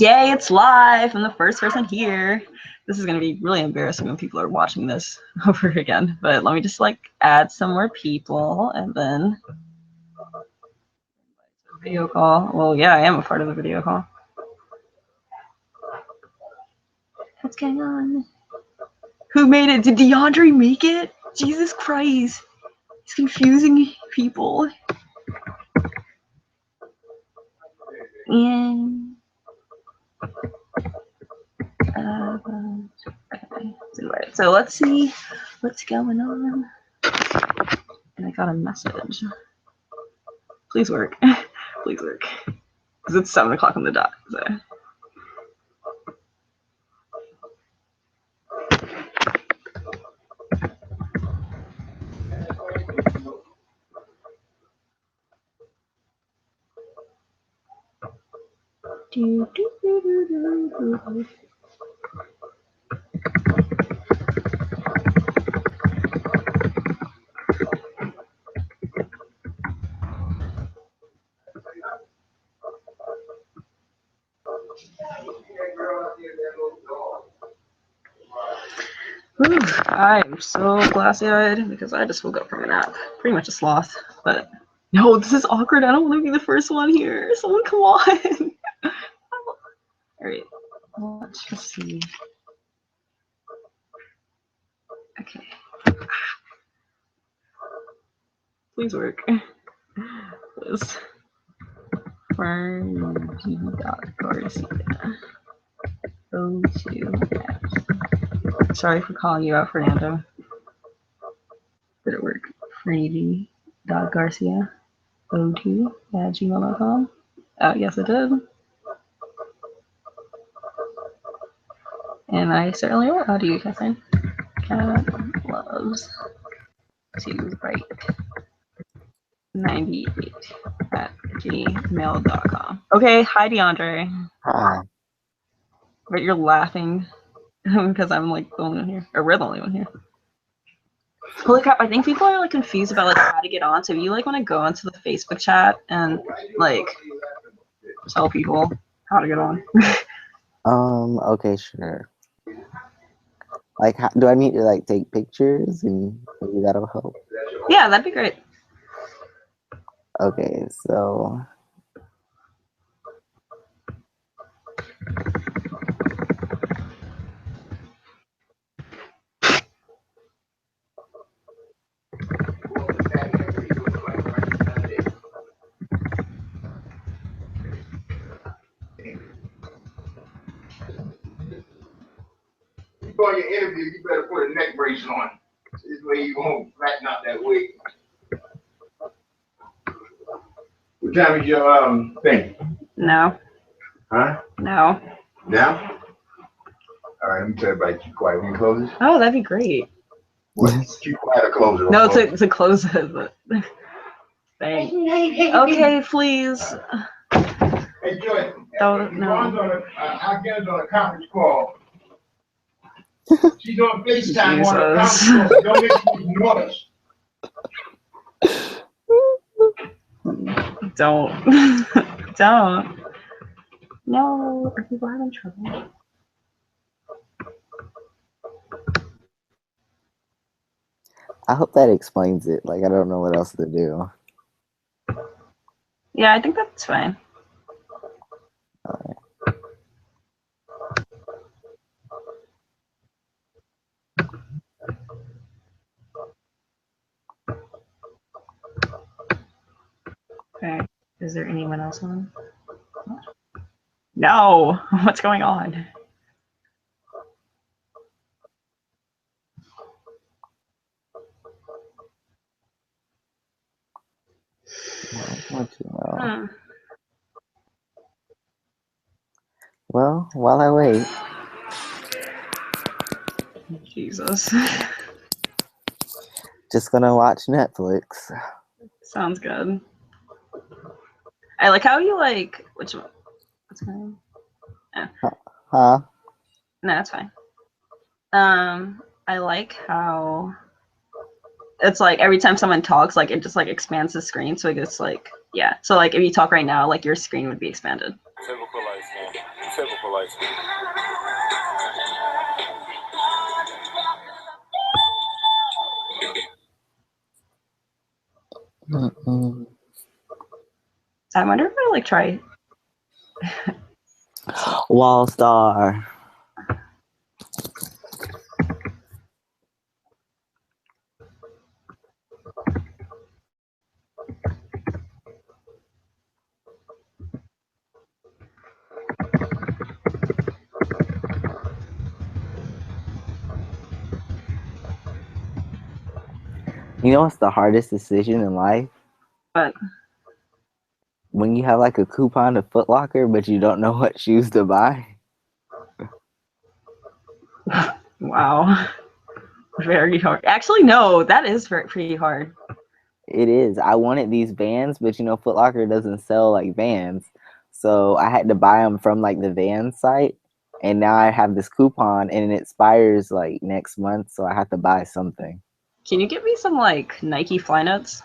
Yay, it's live. I'm the first person here. This is going to be really embarrassing when people are watching this over again. But let me just like add some more people and then video call. Well, yeah, I am a part of the video call. What's going on? Who made it? Did DeAndre make it? Jesus Christ. He's confusing people. And okay. So let's see what's going on. And I got a message. Please work. Please work. Because it's 7 o'clock on the dot. So. Ooh, I'm so glassy-eyed because I just woke up from a nap. Pretty much a sloth, but no, this is awkward. I don't want to be the first one here. Someone come on. Alright, let's see. Okay. Please work. Please. Fergie.Garcia. O2. Sorry for calling you out, Fernando. Did it work? Fergie.Garcia. O2@gmail.com. Oh, yes, it did. And I certainly will. How do you, Catherine? Cat loves to write 98@gmail.com. Okay, hi DeAndre. Hi. But you're laughing because I'm like the only one here, or we're the only one here. Holy crap! I think people are like confused about like how to get on. So if you like want to go into the Facebook chat and like tell people how to get on. Okay, sure. Like, do I need to like take pictures and maybe that'll help? Yeah, that'd be great. Okay, so. On your interview, you better put a neck brace on. This way you won't flatten out that wig. What time is your thing? No. Huh? No. Now? All right, let me tell everybody keep quiet. When you close it? Oh, that'd be great. What? Keep quiet or close it? No, to close it. But... Thanks. Okay, please. Hey, Joy. Don't know. Our guest on a conference call. She's on FaceTime on a conference call. Don't make me noise. Don't. Don't. No, are people having trouble? I hope that explains it. Like, I don't know what else to do. Yeah, I think that's fine. All right. Okay. Is there anyone else on? No. What's going on? Well, while I wait. Jesus. Just gonna watch Netflix. Sounds good. I like how you like which one? What's my name? Oh. Huh? No, that's fine. I like how it's like every time someone talks, like it just like expands the screen, so it gets like yeah. So like if you talk right now, like your screen would be expanded. typical light skin. I wonder if I like try. Wall Star. You know what's the hardest decision in life? But When you have like a coupon to Foot Locker, but you don't know what shoes to buy. wow, very hard. Actually, no, that is pretty hard. It is. I wanted these Vans, but you know, Foot Locker doesn't sell like Vans, so I had to buy them from like the Vans site. And now I have this coupon, and it expires like next month, so I have to buy something. Can you give me some like Nike Flynuts?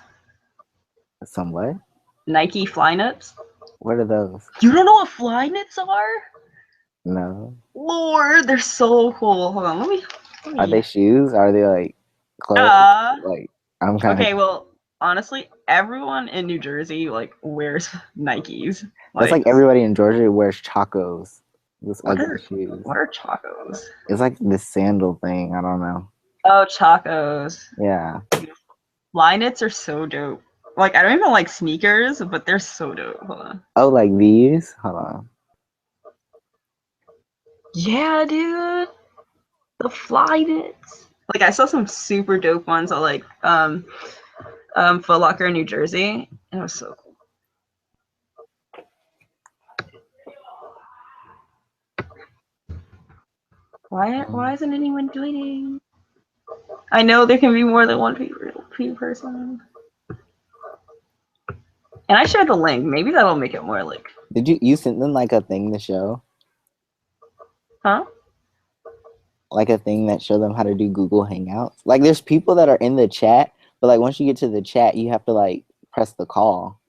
Some what? Nike Flynuts? What are those? You don't know what Flynuts are? No. Lord, they're so cool. Hold on, let me. Are they shoes? Are they like clothes? Like I'm kind of. Okay, well, honestly, everyone in New Jersey like wears Nikes. That's like everybody in Georgia wears Chacos. Those what ugly are shoes. what are Chacos? It's like this sandal thing. I don't know. Oh, Chacos. Yeah. Flynuts are so dope. Like I don't even like sneakers, but they're so dope. Hold on. Oh, like these? Hold on. Yeah, dude. The Flynuts. Like I saw some super dope ones at like Foot Locker in New Jersey. And it was so cool. Why isn't anyone joining? I know there can be more than one person. And I shared the link. Maybe that'll make it more like. Did you send them like a thing to show? Huh? Like a thing that show them how to do Google Hangouts? Like there's people that are in the chat, but like once you get to the chat, you have to like press the call.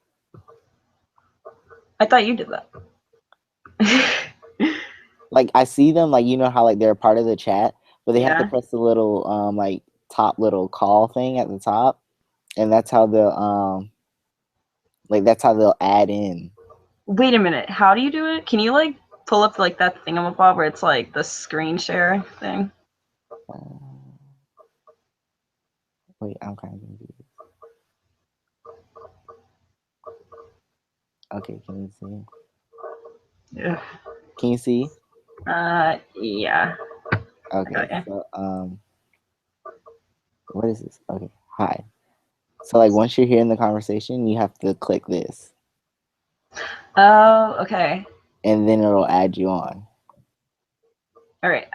I thought you did that. Like I see them, like you know how like they're a part of the chat, but they have to Yeah. press the little like top little call thing at the top, and that's how the that's how they'll add in. Wait a minute. How do you do it? Can you like pull up like that thingamabob where it's like the screen share thing? Wait, I'm kind of confused. Okay, can you see? Yeah. Can you see? Yeah. Okay. So what is this? Okay, hi. So like once you're here in the conversation, you have to click this. Oh, okay. And then it'll add you on. All right.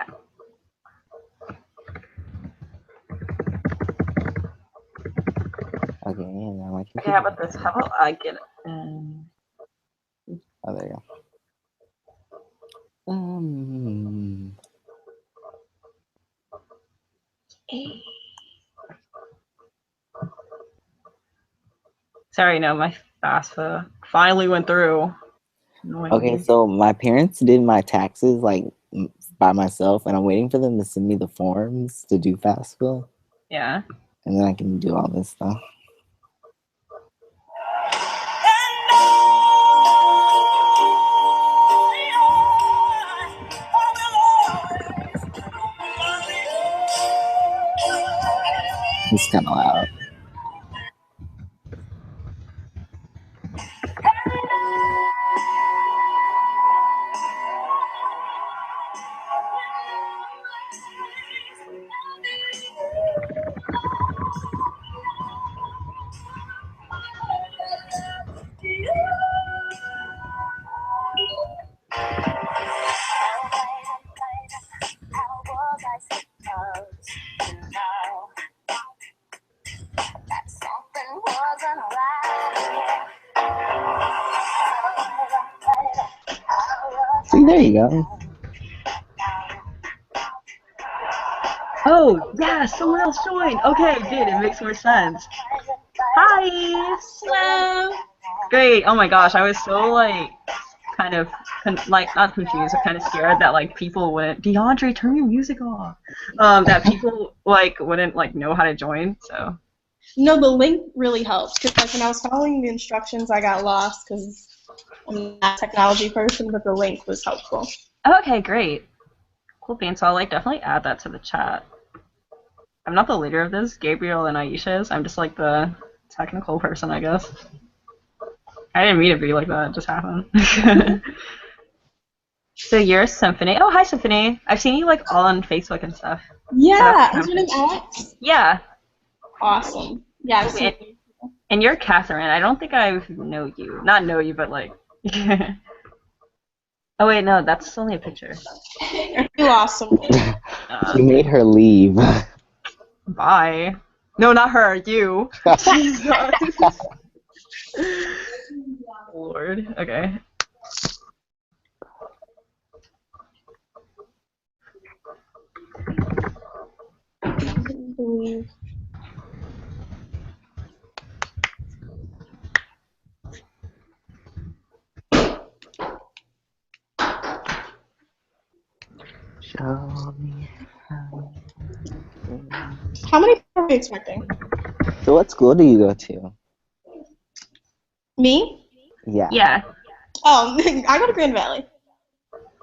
Okay, and now my Okay, how about this? How about I get it? Oh, there you go. Sorry, no, my FAFSA finally went through. Okay, so my parents did my taxes like by myself, and I'm waiting for them to send me the forms to do FAFSA. Yeah. And then I can do all this stuff. It's kind of loud. See, there you go. Oh, yeah, someone else joined. Okay, good. It makes more sense. Hi. Hello. Great. Oh my gosh, I was so like kind of like not confused, but kind of scared that like people wouldn't. DeAndre, turn your music off. That people like wouldn't like know how to join. So. No, the link really helps because like when I was following the instructions, I got lost because I'm not a technology person, but the link was helpful. Okay, great. Cool beans. So I'll like definitely add that to the chat. I'm not the leader of this. Gabriel and Aisha is. I'm just like the technical person, I guess. I didn't mean to be like that. It just happened. So you're Symphony. Oh, hi, Symphony. I've seen you like all on Facebook and stuff. Yeah, is your name Alex? Yeah. Awesome. Yeah, I've seen you. And you're Catherine. I don't think I know you. Not know you, but like. Oh wait, no, that's only a picture. You lost someone. You made her leave. Bye. No, not her. You. Jesus. Lord. Okay. Show me How many people are you expecting? So what school do you go to? Me? Yeah. Yeah. Oh, I go to Grand Valley.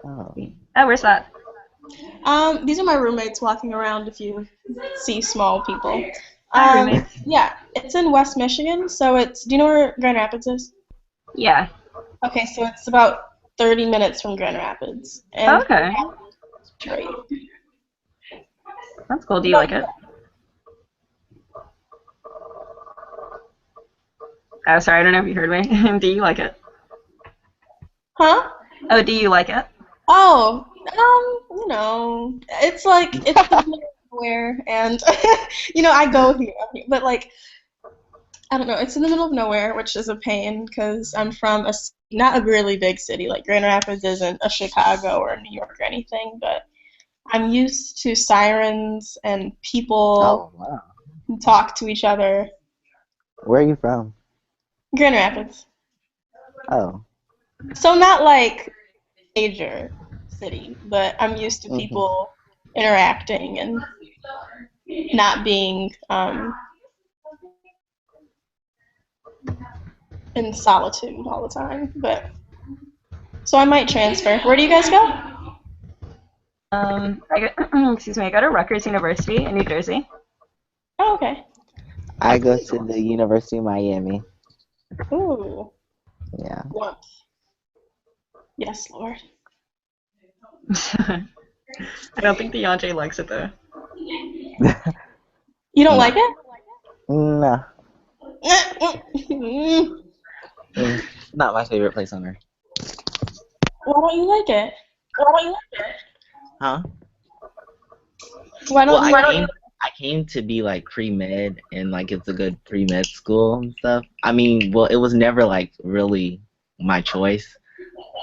Oh. Oh, where's that? These are my roommates walking around if you see small people. Hi, roommates. Yeah, it's in West Michigan, so it's, do you know where Grand Rapids is? Yeah. Okay, so it's about 30 minutes from Grand Rapids. And Okay. Right. That's cool. Do you like it? Oh, sorry, I don't know if you heard me. Do you like it? Huh? Oh, do you like it? Oh, you know, it's like, it's in the middle of nowhere, and, you know, I go here, but like, I don't know, it's in the middle of nowhere, which is a pain, because I'm from not a really big city, like Grand Rapids isn't a Chicago or New York or anything, but I'm used to sirens and people Oh, wow. who talk to each other. Where are you from? Grand Rapids. Oh. So not like major city, but I'm used to people interacting and not being in solitude all the time. But so I might transfer. Where do you guys go? Excuse me. I go to Rutgers University in New Jersey. Oh, okay. I go to the University of Miami. Ooh. Yeah. What? Yes, Lord. I don't think DeAndre likes it though. You don't like it? No. Not my favorite place on earth. Why don't you like it? Huh? Why don't you? I came to be like pre-med, and like it's a good pre-med school and stuff. I mean, well, it was never like really my choice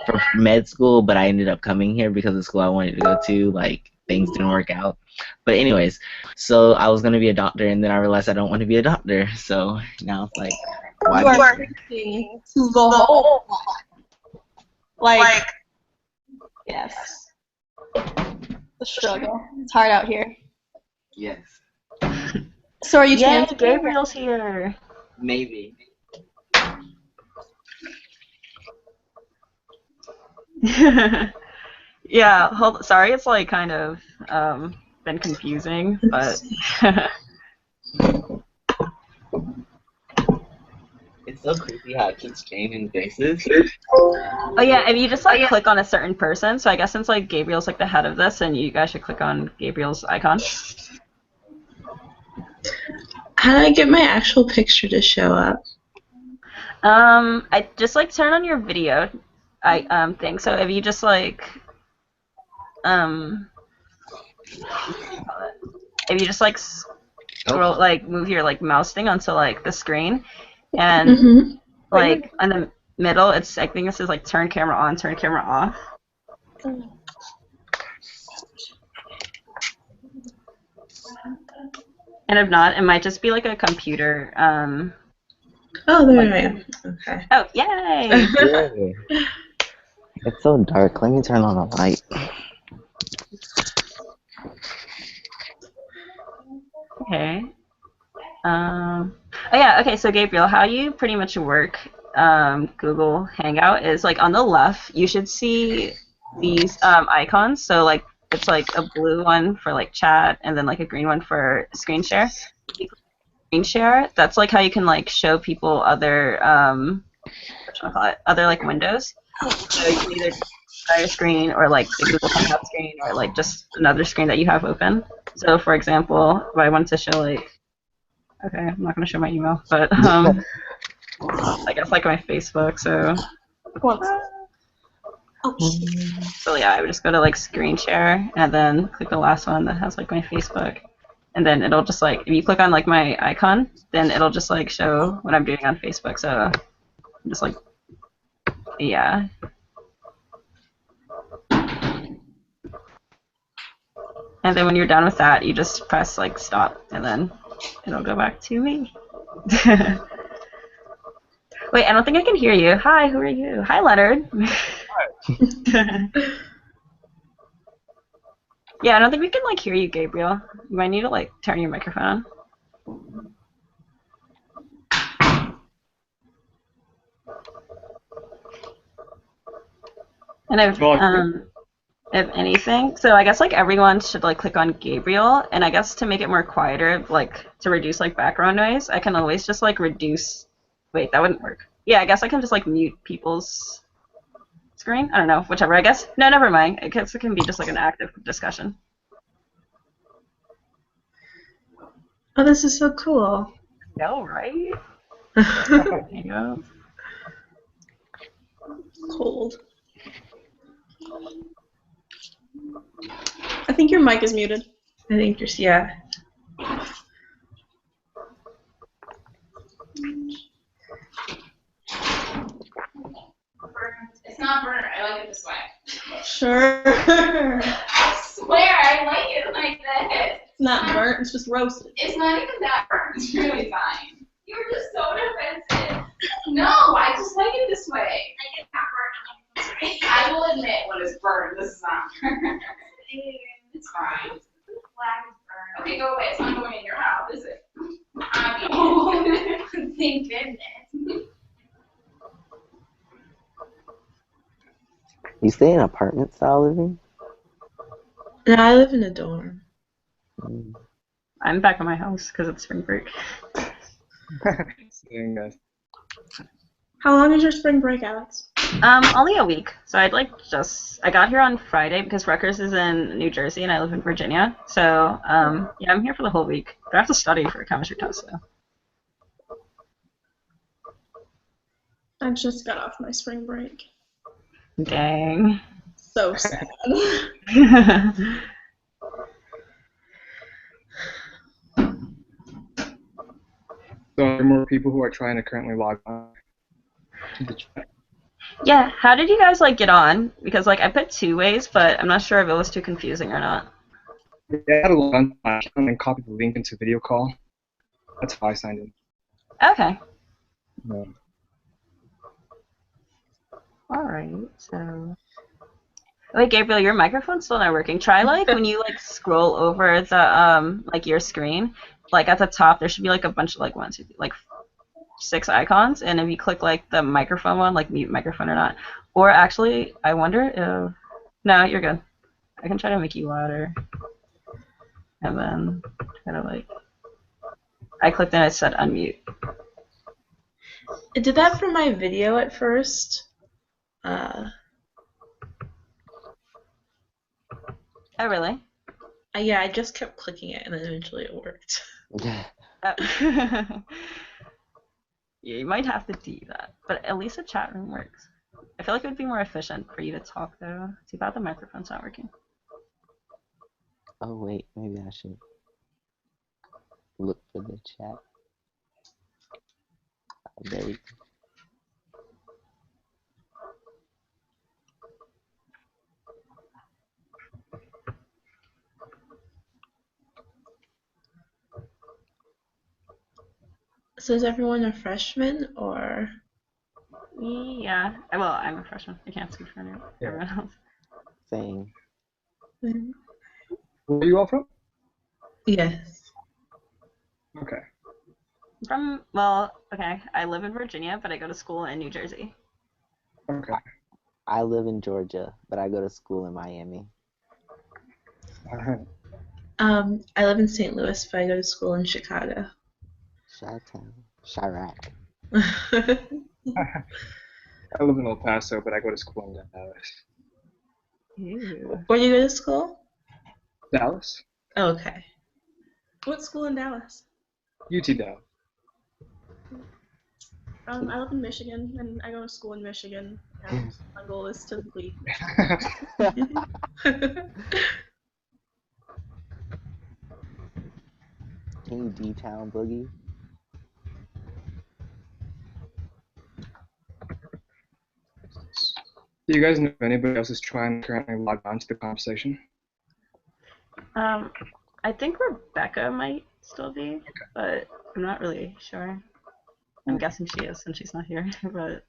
for med school, but I ended up coming here because the school I wanted to go to, like, things didn't work out. But anyways, so I was gonna be a doctor, and then I realized I don't want to be a doctor. So now it's like, why? You are preaching to the whole lot. Like, yes. The struggle. It's hard out here. Yes. So are you Yay, transferring? Gabriel's here. Maybe. Yeah, sorry, it's like kind of been confusing, but It's so creepy how it keeps changing faces. oh yeah, if you just like click on a certain person, so I guess since like Gabriel's like the head of this, and you guys should click on Gabriel's icon. How do I get my actual picture to show up? I just like turn on your video, thing. So if you just like if you just like scroll, like move your like mouse thing onto like the screen, and like in the middle, it's, I think this is like turn camera on, turn camera off. And if not, it might just be like a computer. Oh, there I am. Okay. Oh, yay! Yay. It's so dark. Let me turn on a light. Okay. Oh yeah, okay, so Gabriel, how you pretty much work Google Hangout is like on the left, you should see these icons. So like it's like a blue one for like chat and then like a green one for screen share. If you click screen share, that's like how you can like show people other other like windows. So you can either share your screen or like the Google Hangout screen or like just another screen that you have open. So for example, if I wanted to show like okay, I'm not gonna show my email, but I guess like my Facebook. So so yeah, I would just go to like screen share and then click the last one that has like my Facebook, and then it'll just like if you click on like my icon, then it'll just like show what I'm doing on Facebook. So I'm just like yeah. And then when you're done with that, you just press like stop, and then it'll go back to me. Wait, I don't think I can hear you. Hi, who are you? Hi, Leonard. Yeah, I don't think we can like hear you, Gabriel. You might need to like turn your microphone on. And if anything, so I guess like everyone should like click on Gabriel, and I guess to make it more quieter, like to reduce like background noise, I can always just like reduce. Wait, that wouldn't work. Yeah, I guess I can just like mute people's screen. I don't know, whichever. I guess no, never mind. I guess it can be just like an active discussion. Oh, this is so cool. No, right? There you go. Cold. I think your mic is muted. I think just, yeah. It's not burnt. I like it this way. Sure. I swear, I like it like this. It's not burnt, it's just roasted. It's not even that burnt. It's really fine. You were just so defensive. No, I just like it this way. Like it's not burnt. I will admit when it's burnt. This is not burnt. It's fine. Flag is burnt. Okay, go away. It's not going in your mouth, is it? I mean, thank goodness. You stay in apartment style living? No, I live in a dorm. I'm back at my house because it's spring break. How long is your spring break, Alex? Only a week. So I got here on Friday because Rutgers is in New Jersey and I live in Virginia. So yeah, I'm here for the whole week. But I have to study for a chemistry test though. I just got off my spring break. Dang. So sad. So there are more people who are trying to currently log on to the chat. Yeah, how did you guys like get on? Because like I put 2 ways, but I'm not sure if it was too confusing or not. Yeah, I had to log on to my account and copy the link into video call. That's how I signed in. Okay. Yeah. All right. So. Wait, Gabriel, your microphone's still not working. Try like when you like scroll over the like your screen, like at the top there should be like a bunch of like 1, 2, 3, like 6 icons, and if you click like the microphone one, like mute microphone or not, or actually I wonder if no, you're good. I can try to make you louder, and then try to like I clicked and it said unmute. It did that for my video at first. Oh really? Yeah, I just kept clicking it and then eventually it worked. Yeah, you might have to do that, but at least the chat room works. I feel like it would be more efficient for you to talk though. Too bad the microphone's not working. Oh wait, maybe I should look for the chat. There we go. So is everyone a freshman or? Yeah. Yeah. Well, I'm a freshman. I can't speak for everyone else. Same. Mhm. Where are you all from? Yes. Okay. Okay, I live in Virginia, but I go to school in New Jersey. Okay. I live in Georgia, but I go to school in Miami. All right. I live in St. Louis, but I go to school in Chicago. Chi-town. Chirac. I live in El Paso, but I go to school in Dallas. Ew. Where do you go to school? Dallas? Okay. What school in Dallas? UT Dallas. I live in Michigan, and I go to school in Michigan, and my goal is to leave. Can you D-Town Boogie? Do you guys know if anybody else is trying to currently log on to the conversation? I think Rebecca might still be, but I'm not really sure. I'm guessing she is since she's not here, but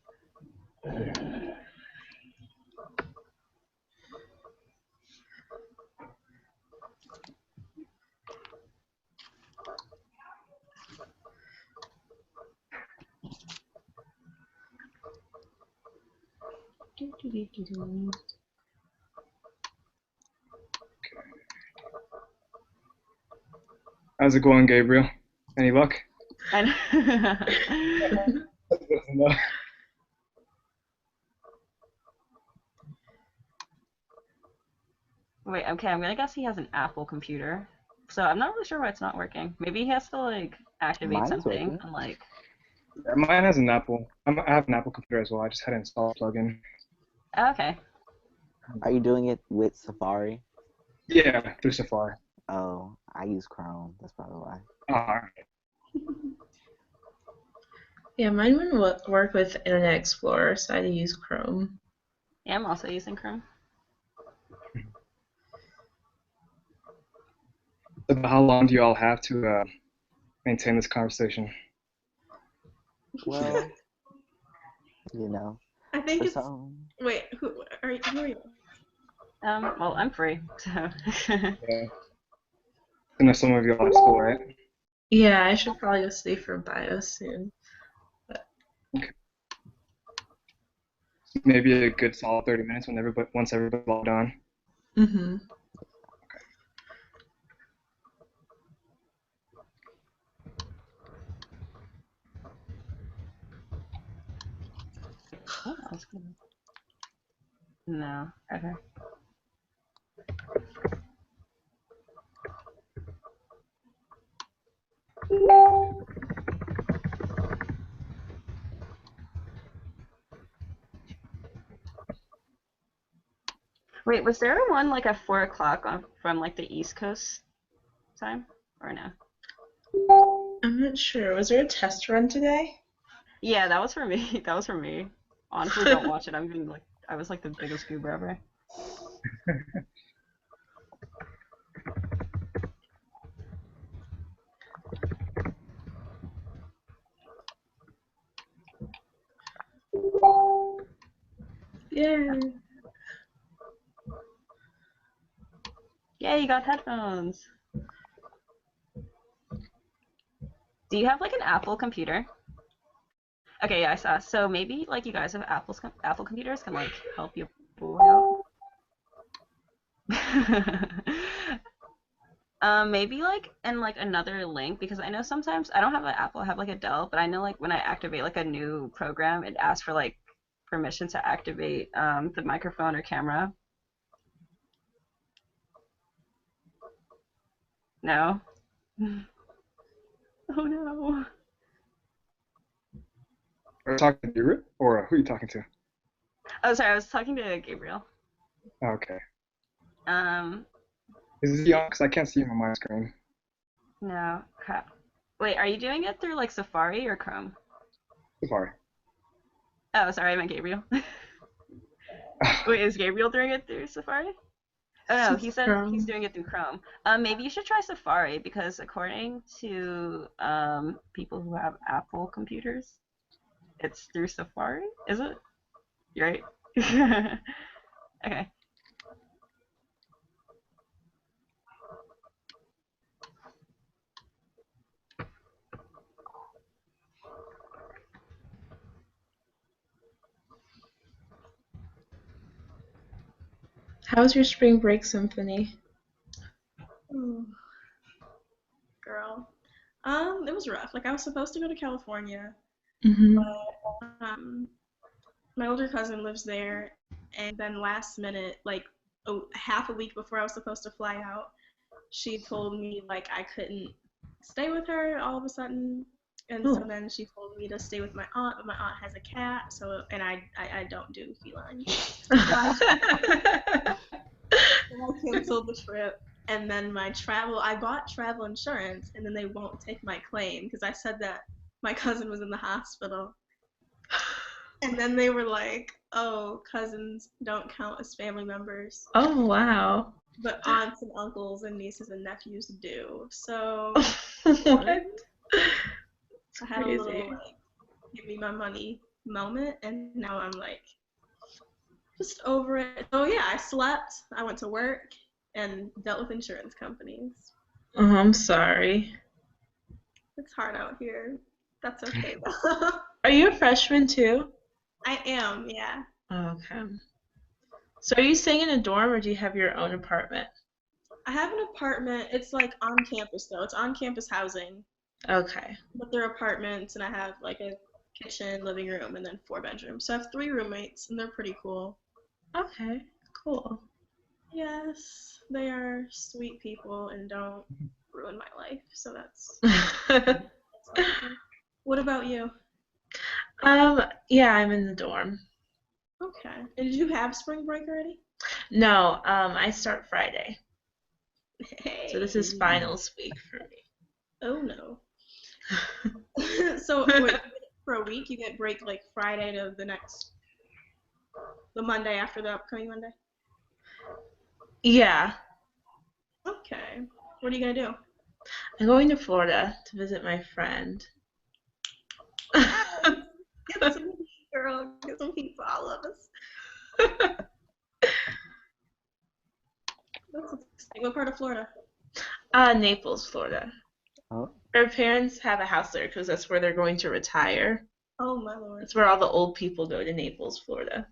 How's it going, Gabriel? Any luck? I know. Wait, okay, I'm gonna guess he has an Apple computer. So I'm not really sure why it's not working. Maybe he has to like activate Mine's something working. and like. Yeah, mine has an Apple. I have an Apple computer as well. I just had to install a plugin. Oh, okay. Are you doing it with Safari? Yeah, through Safari. Oh, I use Chrome. That's probably why. Alright. Yeah, mine wouldn't work with Internet Explorer, so I had to use Chrome. Yeah, I'm also using Chrome. So how long do you all have to maintain this conversation? Well, you know, I think for it's. some. Wait, who are you? Well, I'm free, so. Yeah. I know some of you all have school, right? Yeah, I should probably go study for bio soon. Maybe a good solid 30 minutes once everybody's logged on. Mm-hmm. Oh, that was good. No. Okay. Wait, was there one like at 4 o'clock from like the East Coast time, or no? I'm not sure. Was there a test run today? Yeah, that was for me. That was for me. Honestly, don't watch it. I was like the biggest goober ever. Yeah. Yeah, you got headphones. Do you have like an Apple computer? Okay, yeah, I saw. So maybe like you guys have Apple computers can like help you out. Maybe like in like another link because I know sometimes I don't have an Apple, I have like a Dell, but I know like when I activate like a new program, it asks for like permission to activate the microphone or camera. No. Oh no. Are you talking to you, or who are you talking to? Oh, sorry, I was talking to Gabriel. Okay. Um, Is he on? Because I can't see him on my screen. no, crap. Wait, are you doing it through like Safari or Chrome? Safari. Oh, sorry, I meant Gabriel. Wait, is Gabriel doing it through Safari? Oh no, he said he's Chrome. doing it through Chrome. Maybe you should try Safari because according to people who have Apple computers, it's through Safari. Is it? You're right. Okay. How was your spring break symphony? Ooh, girl. It was rough. Like I was supposed to go to California, Mm-hmm. but my older cousin lives there, and then last minute, like half a week before I was supposed to fly out, she told me like I couldn't stay with her all of a sudden, and so Oh. then she told me to stay with my aunt, but my aunt has a cat, so and I don't do felines. And I canceled the trip. And then I bought travel insurance, and then they won't take my claim because I said that my cousin was in the hospital. And then they were like, oh, cousins don't count as family members, Oh, wow. but aunts and uncles and nieces and nephews do. So What? I had a little, Crazy. like, give me my money moment, and now I'm like, just over it. So yeah, I slept, I went to work, and dealt with insurance companies. Oh, I'm sorry. It's hard out here. That's okay though. Are you a freshman too? I am, yeah. Okay. So are you staying in a dorm or do you have your own apartment? I have an apartment. It's like on campus though. It's on campus housing, Okay. but they're apartments, and I have like a kitchen, living room, and then 4 bedrooms. So I have 3 roommates, and they're pretty cool. Okay. Cool. Yes, they are sweet people and don't ruin my life. So that's awesome. What about you? Yeah, I'm in the dorm. Okay. And did you have spring break already? No, I start Friday. Hey. So this is finals week for me. Oh no. So wait, for a week you get break like Friday to the Monday after the upcoming Monday? Yeah, Okay. What are you gonna do? I'm going to Florida to visit my friend. Get some heat, girl. Get some heat for all of us. That's exciting. What part of Florida? Naples, Florida. Oh. Her parents have a house there because that's where they're going to retire. Oh my lord. That's where all the old people go to Naples, Florida.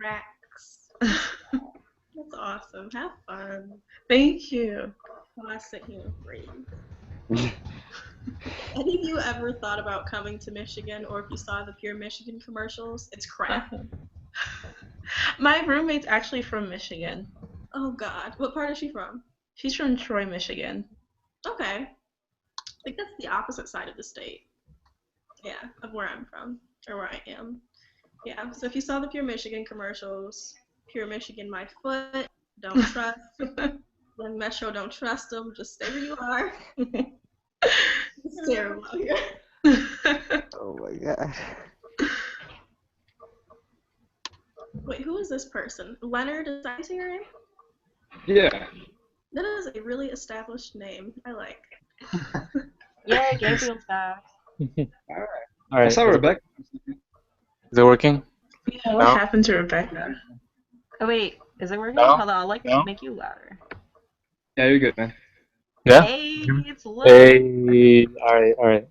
Rex. That's awesome. Have fun. Thank you. Classic human brain. Any of you ever thought about coming to Michigan, or if you saw the Pure Michigan commercials? It's crap. My roommate's actually from Michigan. Oh god. What part is she from? She's from Troy, Michigan. Okay. I think that's the opposite side of the state. Yeah, of where I'm from, or where I am. Yeah, so if you saw the Pure Michigan commercials, Pure Michigan, my foot, don't trust. Then Metro, don't trust them. Just stay where you are. It's terrible out here. Oh my god. Wait, who is this person? Leonard, is that your name? Yeah. That is a really established name. I like. Yeah, Gabriel's back. All All right. I saw Rebecca. Is it working? Yeah, what No. happened to Rebecca? Oh wait, is it working? No. Hold on, I'll like No. make you louder. Yeah, you're good, man. Yeah. Hey, it's Lou. Hey. All right.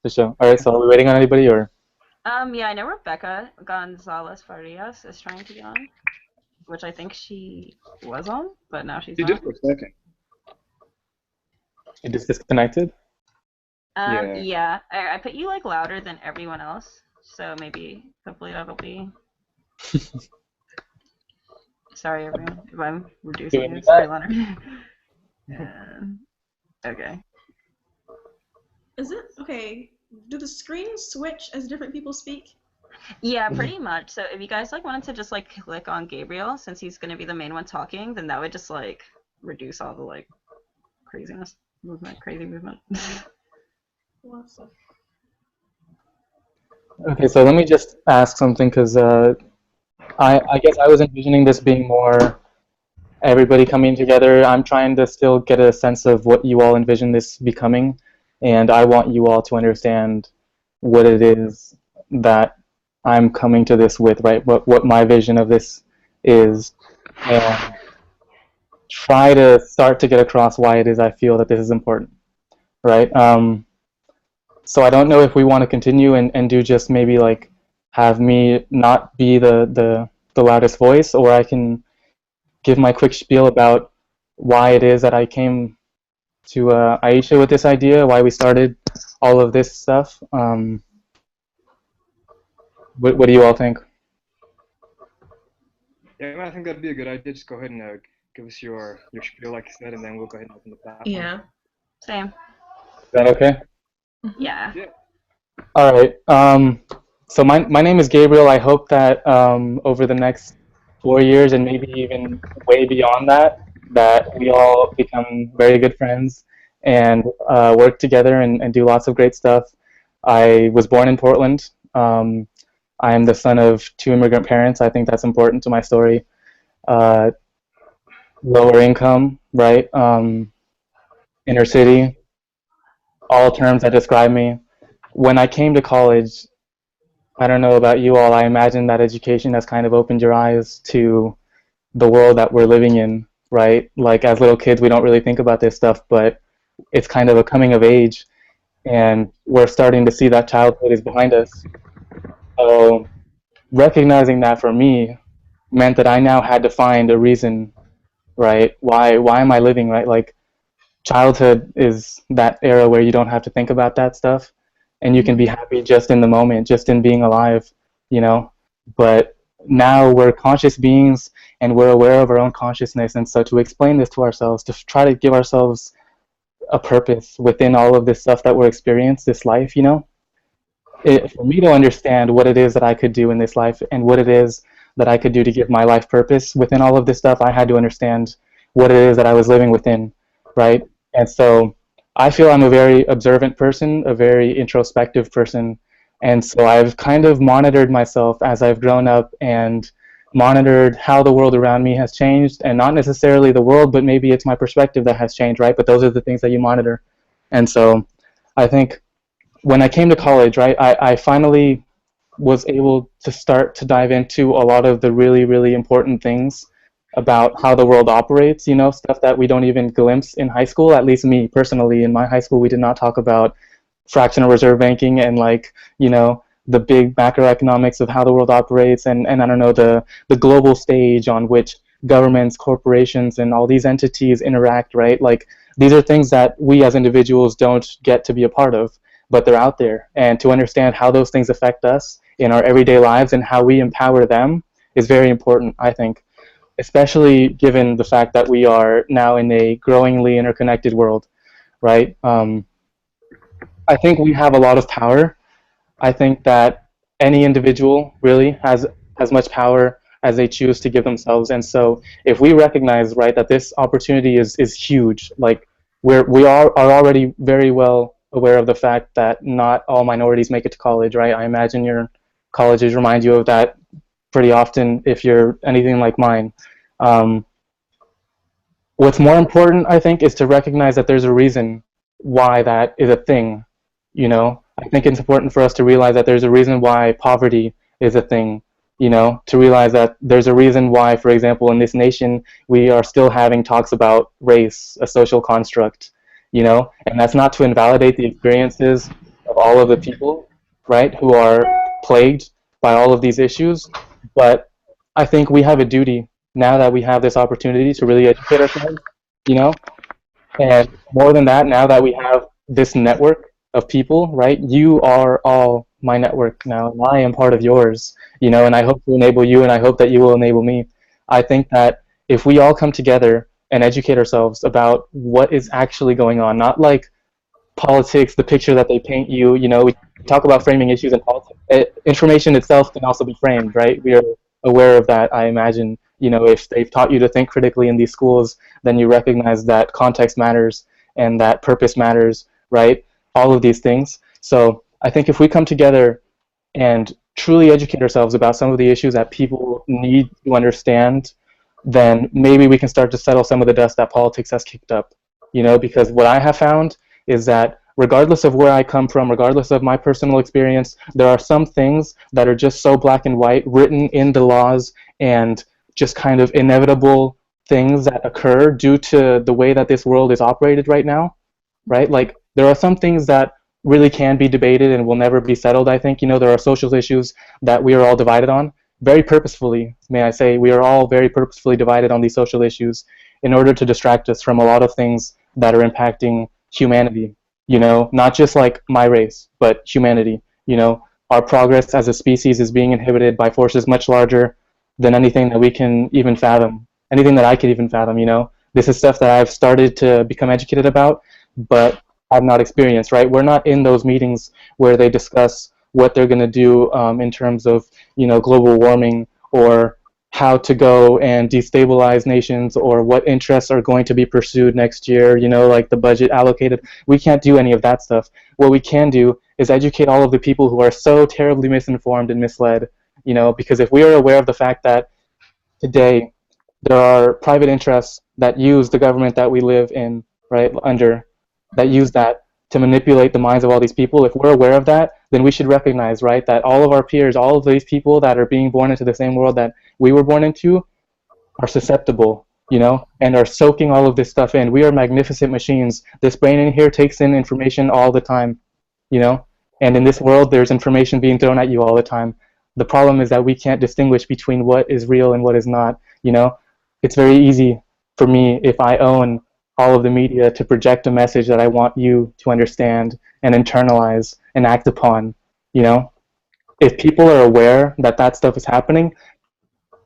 For sure. All right. So are we waiting on anybody or? Yeah, I know Rebecca Gonzalez Farias is trying to get on, which I think she was on, but now she's You not. did for a second. It just disconnected. Yeah, I put you like louder than everyone else, so maybe hopefully that'll be. Sorry, everyone, if I'm reducing Doing it. Sorry, Leonard. Okay. Is it okay? Do the screens switch as different people speak? Yeah, pretty much. So if you guys like wanted to just like click on Gabriel, since he's gonna be the main one talking, then that would just like reduce all the like crazy movement. Awesome. Okay. So let me just ask something because I guess I was envisioning this being more everybody coming together. I'm trying to still get a sense of what you all envision this becoming, and I want you all to understand what it is that I'm coming to this with, right? What my vision of this is, and try to start to get across why it is I feel that this is important, right? So I don't know if we want to continue and do just maybe like have me not be the loudest voice, or I can give my quick spiel about why it is that I came to Aisha with this idea, why we started all of this stuff. What do you all think? Yeah, I think that'd be a good idea. Just go ahead and give us your spiel, like you said, and then we'll go ahead and open the platform. Yeah. Same. Is that okay? Yeah. All right. So my name is Gabriel. I hope that over the next 4 years and maybe even way beyond that, that we all become very good friends and work together and do lots of great stuff. I was born in Portland. I am the son of 2 immigrant parents. I think that's important to my story. Lower income, right? Inner city, all terms that describe me. When I came to college, I don't know about you all, I imagine that education has kind of opened your eyes to the world that we're living in, right? Like as little kids, we don't really think about this stuff, but it's kind of a coming of age, and we're starting to see that childhood is behind us. So recognizing that for me meant that I now had to find a reason, right? Why am I living, right? Like childhood is that era where you don't have to think about that stuff, and you can be happy just in the moment, just in being alive, you know. But now we're conscious beings and we're aware of our own consciousness, and so to explain this to ourselves, to try to give ourselves a purpose within all of this stuff that we're experiencing, this life, you know, for me to understand what it is that I could do in this life and what it is that I could do to give my life purpose within all of this stuff, I had to understand what it is that I was living within, right? And so I feel I'm a very observant person, a very introspective person, and so I've kind of monitored myself as I've grown up and monitored how the world around me has changed, and not necessarily the world, but maybe it's my perspective that has changed, right? But those are the things that you monitor. And so I think when I came to college, right, I finally was able to start to dive into a lot of the really, really important things about how the world operates, you know, stuff that we don't even glimpse in high school. At least me personally, in my high school, we did not talk about fractional reserve banking and, like, you know, the big macroeconomics of how the world operates, and I don't know, the global stage on which governments, corporations, and all these entities interact, right? Like, these are things that we as individuals don't get to be a part of, but they're out there. And to understand how those things affect us in our everyday lives and how we empower them is very important, I think, especially given the fact that we are now in a growingly interconnected world, right? I think we have a lot of power. I think that any individual really has as much power as they choose to give themselves. And so if we recognize, right, that this opportunity is huge, like we are already very well aware of the fact that not all minorities make it to college, right? I imagine your colleges remind you of that pretty often if you're anything like mine. What's more important, I think, is to recognize that there's a reason why that is a thing, you know? I think it's important for us to realize that there's a reason why poverty is a thing, you know, to realize that there's a reason why, for example, in this nation, we are still having talks about race, a social construct, you know, and that's not to invalidate the experiences of all of the people, right, who are plagued by all of these issues, but I think we have a duty now that we have this opportunity to really educate ourselves, you know, and more than that, now that we have this network of people, right? You are all my network now, and I am part of yours, you know, and I hope to enable you, and I hope that you will enable me. I think that if we all come together and educate ourselves about what is actually going on, not like politics, the picture that they paint you, you know, we talk about framing issues in politics. Information itself can also be framed, right? We are aware of that, I imagine. You know, if they've taught you to think critically in these schools, then you recognize that context matters and that purpose matters, right? All of these things. So I think if we come together and truly educate ourselves about some of the issues that people need to understand, then maybe we can start to settle some of the dust that politics has kicked up. You know, because what I have found is that regardless of where I come from, regardless of my personal experience, there are some things that are just so black and white, written in the laws, and just kind of inevitable things that occur due to the way that this world is operated right now, right? Like, there are some things that really can be debated and will never be settled, I think. You know, there are social issues that we are all divided on. Very purposefully, may I say, we are all very purposefully divided on these social issues in order to distract us from a lot of things that are impacting humanity. You know, not just like my race, but humanity. You know, our progress as a species is being inhibited by forces much larger than anything that we can even fathom, anything that I could even fathom, you know. This is stuff that I've started to become educated about, but I've not experienced, right? We're not in those meetings where they discuss what they're going to do in terms of, you know, global warming, or how to go and destabilize nations, or what interests are going to be pursued next year, you know, like the budget allocated. We can't do any of that stuff. What we can do is educate all of the people who are so terribly misinformed and misled, you know, because if we are aware of the fact that today there are private interests that use the government that we live in, right, under, that use that to manipulate the minds of all these people, if we're aware of that, then we should recognize, right, that all of our peers, all of these people that are being born into the same world that we were born into, are susceptible, you know, and are soaking all of this stuff in. We are magnificent machines. This brain in here takes in information all the time, you know, and in this world there's information being thrown at you all the time. The problem is that we can't distinguish between what is real and what is not, you know. It's very easy for me, if I own all of the media, to project a message that I want you to understand and internalize and act upon, you know. If people are aware that that stuff is happening,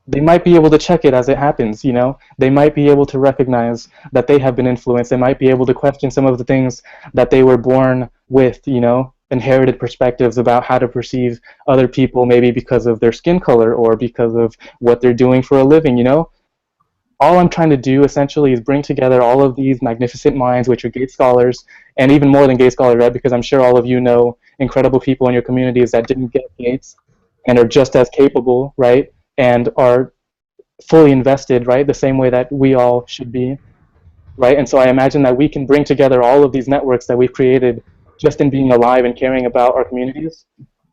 they might be able to check it as it happens, you know. They might be able to recognize that they have been influenced. They might be able to question some of the things that they were born with, you know, inherited perspectives about how to perceive other people, maybe because of their skin color or because of what they're doing for a living, you know. All I'm trying to do essentially is bring together all of these magnificent minds, which are Gates scholars, and even more than Gates scholars, right? Because I'm sure all of you know incredible people in your communities that didn't get Gates and are just as capable, right? And are fully invested, right? The same way that we all should be, right? And so I imagine that we can bring together all of these networks that we've created just in being alive and caring about our communities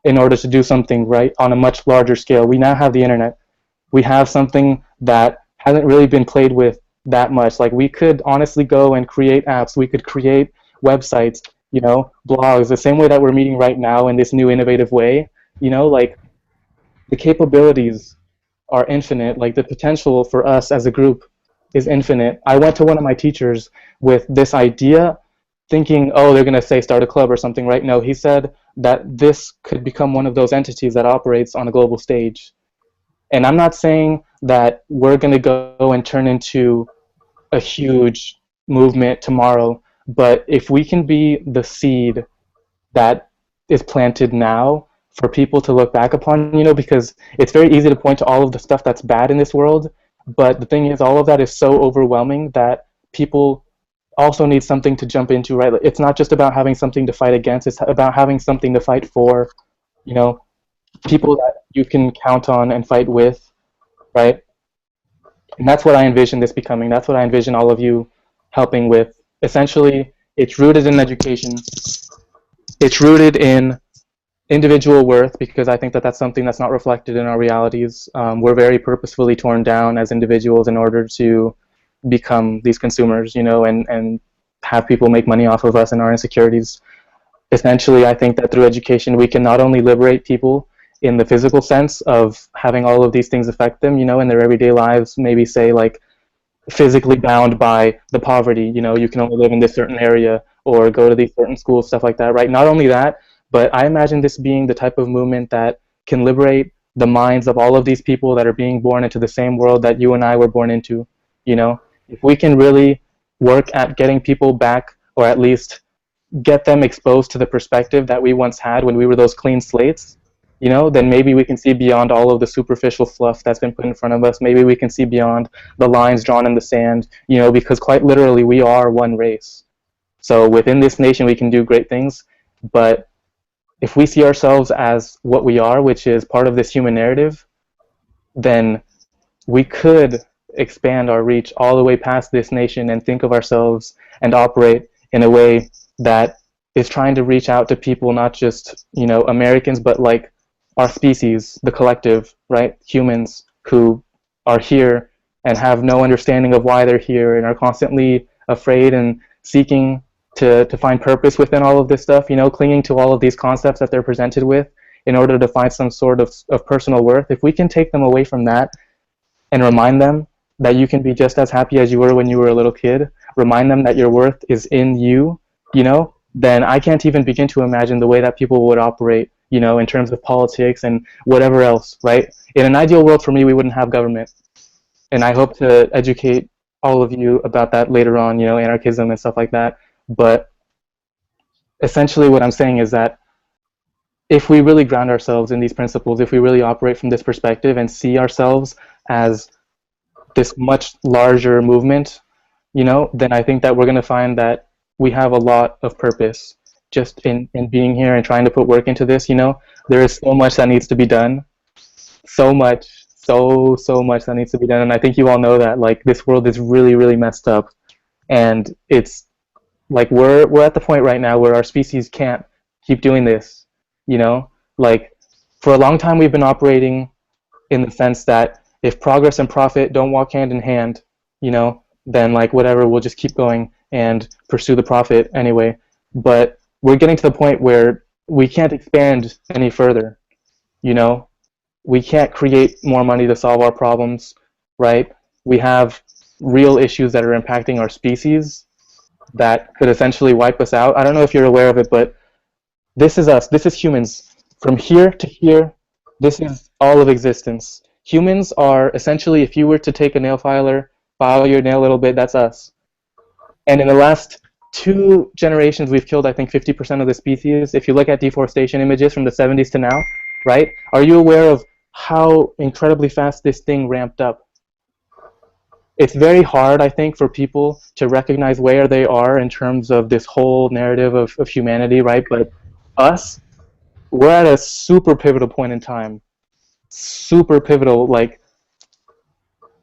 in order to do something, right, on a much larger scale. We now have the internet. We have something that hasn't really been played with that much. Like, we could honestly go and create apps. We could create websites, you know, blogs, the same way that we're meeting right now in this new innovative way. You know, like, the capabilities are infinite. Like, the potential for us as a group is infinite. I went to one of my teachers with this idea thinking, oh, they're going to say start a club or something, right? No, he said that this could become one of those entities that operates on a global stage. And I'm not saying that we're going to go and turn into a huge movement tomorrow, but if we can be the seed that is planted now for people to look back upon, you know, because it's very easy to point to all of the stuff that's bad in this world, but the thing is, all of that is so overwhelming that people also need something to jump into, right? It's not just about having something to fight against, it's about having something to fight for, you know, people that you can count on and fight with, right? And that's what I envision this becoming. That's what I envision all of you helping with. Essentially, it's rooted in education. It's rooted in individual worth, because I think that that's something that's not reflected in our realities. We're very purposefully torn down as individuals in order to become these consumers, you know, and have people make money off of us and our insecurities. Essentially, I think that through education, we can not only liberate people in the physical sense of having all of these things affect them, you know, in their everyday lives, maybe say like physically bound by the poverty, you know, you can only live in this certain area or go to these certain schools, stuff like that, right? Not only that, but I imagine this being the type of movement that can liberate the minds of all of these people that are being born into the same world that you and I were born into, you know? If we can really work at getting people back, or at least get them exposed to the perspective that we once had when we were those clean slates, you know, then maybe we can see beyond all of the superficial fluff that's been put in front of us. Maybe we can see beyond the lines drawn in the sand, you know, because quite literally we are one race. So within this nation we can do great things, but if we see ourselves as what we are, which is part of this human narrative, then we could expand our reach all the way past this nation and think of ourselves and operate in a way that is trying to reach out to people, not just, you know, Americans, but like our species, the collective, right? Humans who are here and have no understanding of why they're here and are constantly afraid and seeking to find purpose within all of this stuff, you know, clinging to all of these concepts that they're presented with in order to find some sort of personal worth. If we can take them away from that and remind them that you can be just as happy as you were when you were a little kid, remind them that your worth is in you, you know, then I can't even begin to imagine the way that people would operate, you know, in terms of politics and whatever else, right? In an ideal world for me, we wouldn't have government. And I hope to educate all of you about that later on, you know, anarchism and stuff like that. But essentially what I'm saying is that if we really ground ourselves in these principles, if we really operate from this perspective and see ourselves as this much larger movement, you know, then I think that we're going to find that we have a lot of purpose just in being here and trying to put work into this, you know. There is so much that needs to be done. So much, so much that needs to be done. And I think you all know that, like, this world is really, really messed up. And it's like we're at the point right now where our species can't keep doing this, you know. Like, for a long time we've been operating in the sense that if progress and profit don't walk hand in hand, you know, then like whatever, we'll just keep going and pursue the profit anyway. But we're getting to the point where we can't expand any further, you know. We can't create more money to solve our problems, right? We have real issues that are impacting our species that could essentially wipe us out. I don't know if you're aware of it, but this is us. This is humans. From here to here, this is all of existence. Humans are essentially, if you were to take a nail filer, file your nail a little bit, that's us. And in the last 2 generations, we've killed, I think, 50% of the species. If you look at deforestation images from the 70s to now, right? Are you aware of how incredibly fast this thing ramped up? It's very hard, I think, for people to recognize where they are in terms of this whole narrative of humanity, right? But us, we're at a super pivotal point in time. Super pivotal. Like,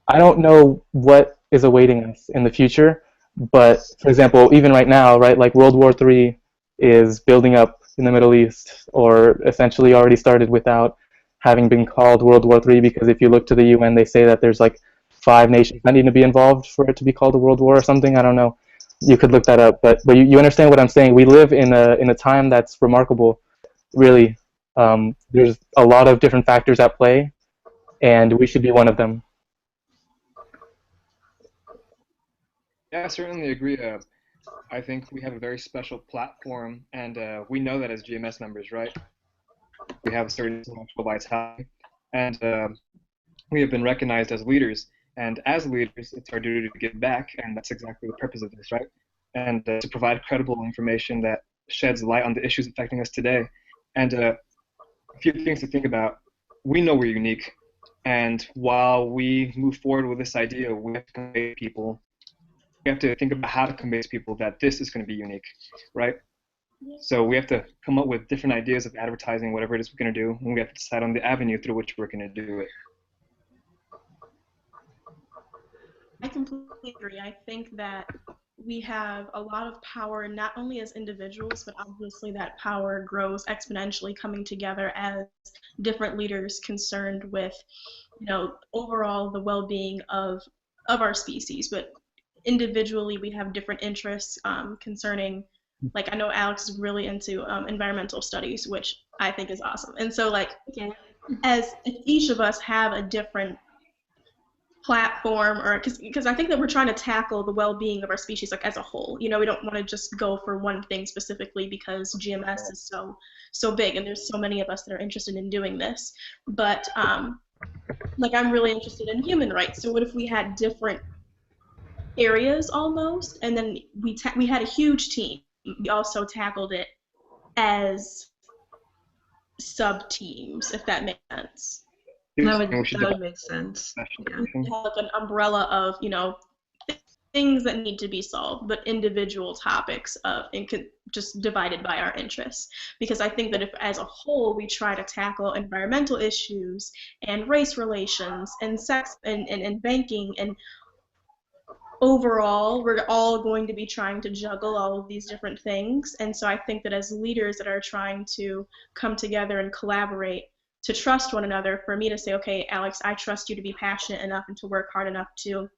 I don't know what is awaiting us in the future, but for example, even right now, right, like World War III is building up in the Middle East, or essentially already started without having been called World War III, because if you look to the UN, they say that there's like 5 nations that need to be involved for it to be called a world war or something. I don't know. You could look that up, but you understand what I'm saying. We live in a time that's remarkable, really. There's a lot of different factors at play, and we should be one of them. Yeah, I certainly agree. I think we have a very special platform, and we know that as GMS members, right? We have a certain intellectual vitality, and we have been recognized as leaders. And as leaders, it's our duty to give back, and that's exactly the purpose of this, right? And to provide credible information that sheds light on the issues affecting us today. And a few things to think about. We know we're unique, and while we move forward with this idea, we have to convey to people. We have to think about how to convey to people that this is going to be unique, right? So we have to come up with different ideas of advertising, whatever it is we're going to do, and we have to decide on the avenue through which we're going to do it. I completely agree. I think that we have a lot of power, not only as individuals, but obviously that power grows exponentially coming together as different leaders concerned with, you know, overall the well-being of our species. But individually, we have different interests concerning, like, I know Alex is really into environmental studies, which I think is awesome. And so, like, as if each of us have a different platform, or because I think that we're trying to tackle the well-being of our species, like, as a whole. You know, we don't want to just go for one thing specifically because GMS is so big and there's so many of us that are interested in doing this. But like, I'm really interested in human rights. So what if we had different areas almost, and then we had a huge team. We also tackled it as sub-teams, if that makes sense. That would make sense. Yeah. We have like an umbrella of, you know, things that need to be solved, but individual topics just divided by our interests. Because I think that if, as a whole, we try to tackle environmental issues and race relations and sex and banking and overall, we're all going to be trying to juggle all of these different things. And so I think that as leaders that are trying to come together and collaborate, to trust one another, for me to say, okay, Alex, I trust you to be passionate enough and to work hard enough to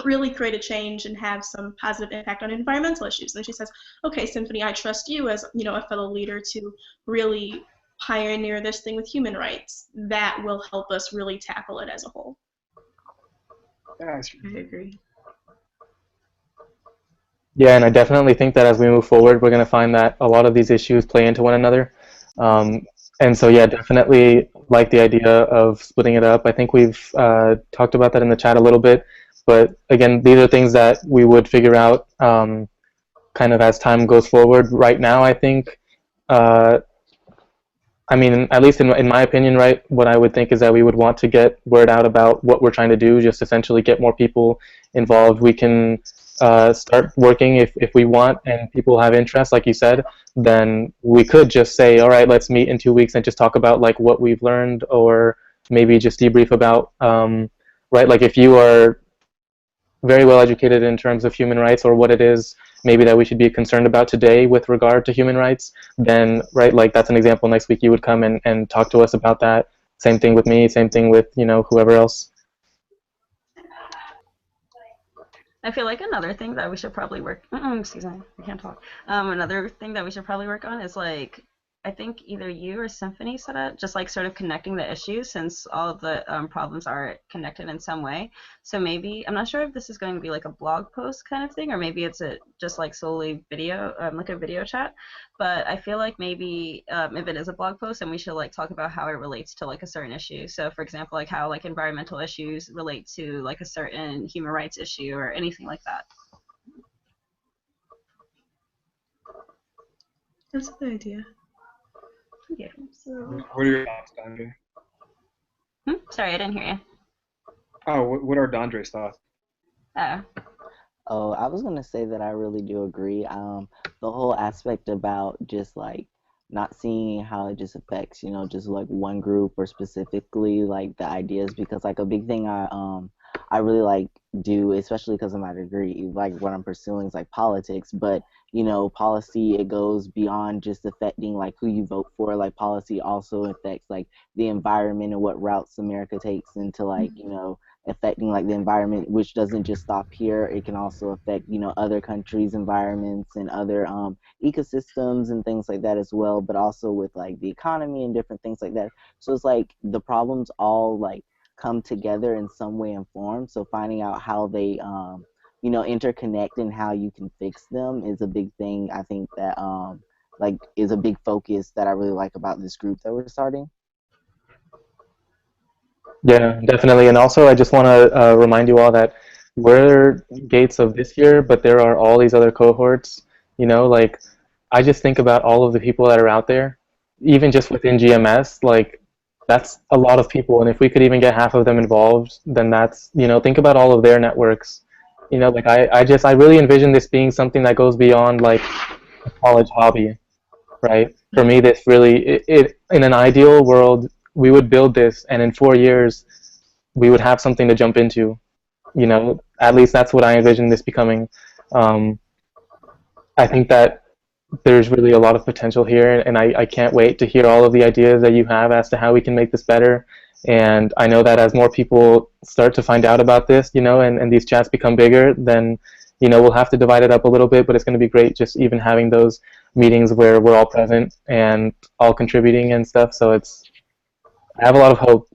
really create a change and have some positive impact on environmental issues. And then she says, okay, Symphony, I trust you as, you know, a fellow leader to really pioneer this thing with human rights. That will help us really tackle it as a whole. Yeah, I agree. Yeah, and I definitely think that as we move forward, we're going to find that a lot of these issues play into one another. And so, yeah, definitely like the idea of splitting it up. I think we've talked about that in the chat a little bit. But again, these are things that we would figure out kind of as time goes forward. Right now, I think, I mean, at least in my opinion, right, what I would think is that we would want to get word out about what we're trying to do, just essentially get more people involved. We can start working if we want and people have interest, like you said, then we could just say, all right, let's meet in 2 weeks and just talk about like what we've learned, or maybe just debrief about, right, like if you are very well educated in terms of human rights or what it is maybe that we should be concerned about today with regard to human rights, then, right, like that's an example. Next week you would come and talk to us about that. Same thing with me, same thing with, you know, whoever else. I feel like another thing that we should probably work. Excuse me, I can't talk. Another thing that we should probably work on is like, I think either you or Symphony said it, just like sort of connecting the issues, since all of the problems are connected in some way. So maybe, I'm not sure if this is going to be like a blog post kind of thing, or maybe it's just like solely video, like a video chat. But I feel like maybe if it is a blog post, then we should like talk about how it relates to like a certain issue. So for example, like how like environmental issues relate to like a certain human rights issue or anything like that. That's a good idea. Yeah. So, What are your thoughts, Dondre? Sorry, I didn't hear you. Oh, what are Dondre's thoughts? Oh, I was gonna say that I really do agree. The whole aspect about just like not seeing how it just affects, you know, just like one group or specifically like the ideas, because like a big thing I really like do, especially because of my degree, like what I'm pursuing is like politics, but you know, policy, it goes beyond just affecting like who you vote for. Like policy also affects like the environment and what routes America takes into like, you know, affecting like the environment, which doesn't just stop here. It can also affect, you know, other countries' environments and other ecosystems and things like that as well, but also with like the economy and different things like that. So it's like the problems all like come together in some way and form. So finding out how they you know, interconnect and how you can fix them is a big thing. I think that like is a big focus that I really like about this group that we're starting. Yeah, definitely. And also, I just want to remind you all that we're Gates of this year, but there are all these other cohorts. You know, like I just think about all of the people that are out there, even just within GMS. Like that's a lot of people, and if we could even get half of them involved, then that's, you know, think about all of their networks. You know, like I really envision this being something that goes beyond like a college hobby, right? For me, this really, it in an ideal world, we would build this, and in 4 years, we would have something to jump into. You know, at least that's what I envision this becoming. I think that there's really a lot of potential here, and I can't wait to hear all of the ideas that you have as to how we can make this better. And I know that as more people start to find out about this, you know, and these chats become bigger, then, you know, we'll have to divide it up a little bit, but it's going to be great just even having those meetings where we're all present and all contributing and stuff. So I have a lot of hope.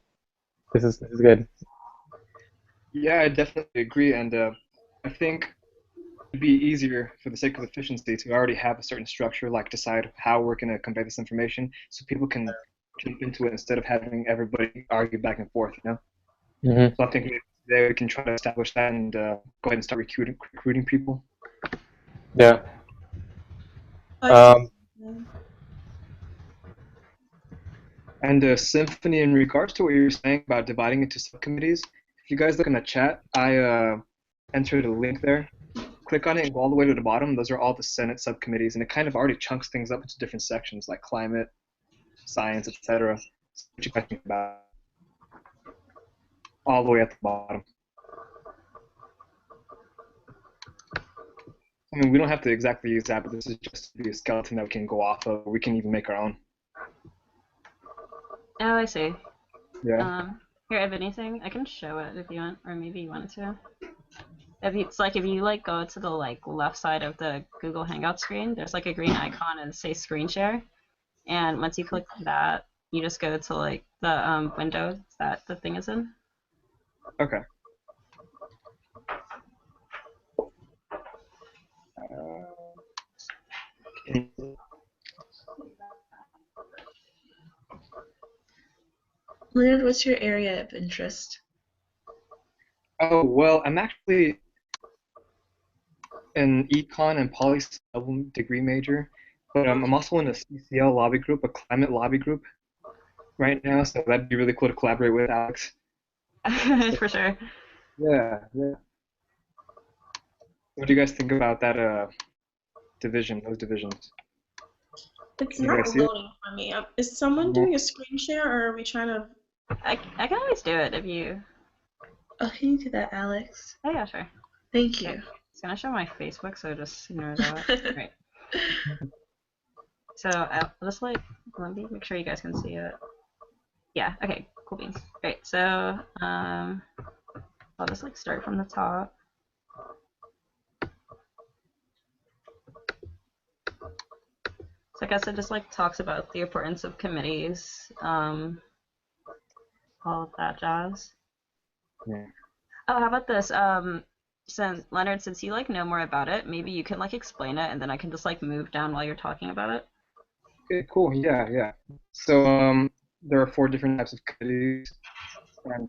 This is good. Yeah, I definitely agree, and I think it'd be easier for the sake of efficiency to already have a certain structure, like decide how we're going to convey this information, so people can jump into it instead of having everybody argue back and forth. You know. Mm-hmm. So I think maybe today we can try to establish that and go ahead and start recruiting people. Yeah. Um, And Symphony, in regards to what you were saying about dividing into subcommittees, if you guys look in the chat, I entered a link there. Click on it and go all the way to the bottom. Those are all the Senate subcommittees, and it kind of already chunks things up into different sections like climate, science, etc. So what you guys think about all the way at the bottom? I mean, we don't have to exactly use that, but this is just to be a skeleton that we can go off of. We can even make our own. Oh, I see. Yeah. Here, if anything, I can show it if you want, or maybe you wanted to. It's like if you like go to the like left side of the Google Hangout screen, there's like a green icon and say screen share, and once you click that, you just go to like the window that the thing is in. Okay. Leonard, what's your area of interest? Oh, well, I'm actually an econ and poli double degree major, but I'm also in a CCL lobby group, a climate lobby group right now, so that'd be really cool to collaborate with Alex. For sure. Yeah, yeah. What do you guys think about that division, those divisions? It's Can you not guys see it? loading for me. Is someone doing a screen share, or are we trying to? I can always do it if you. Oh, can you do that, Alex? Oh yeah, sure. Thank you. Okay. It's gonna show my Facebook, so just ignore that. Right. So I'll just like let me make sure you guys can see it. Yeah. Okay. Cool beans. Great. So I'll just like start from the top. So I guess it just like talks about the importance of committees, all of that jazz. Yeah. Oh, how about this? Since Leonard, since you like know more about it, maybe you can like explain it, and then I can just like move down while you're talking about it. Okay, cool. Yeah, yeah. So there are 4 different types of committees, and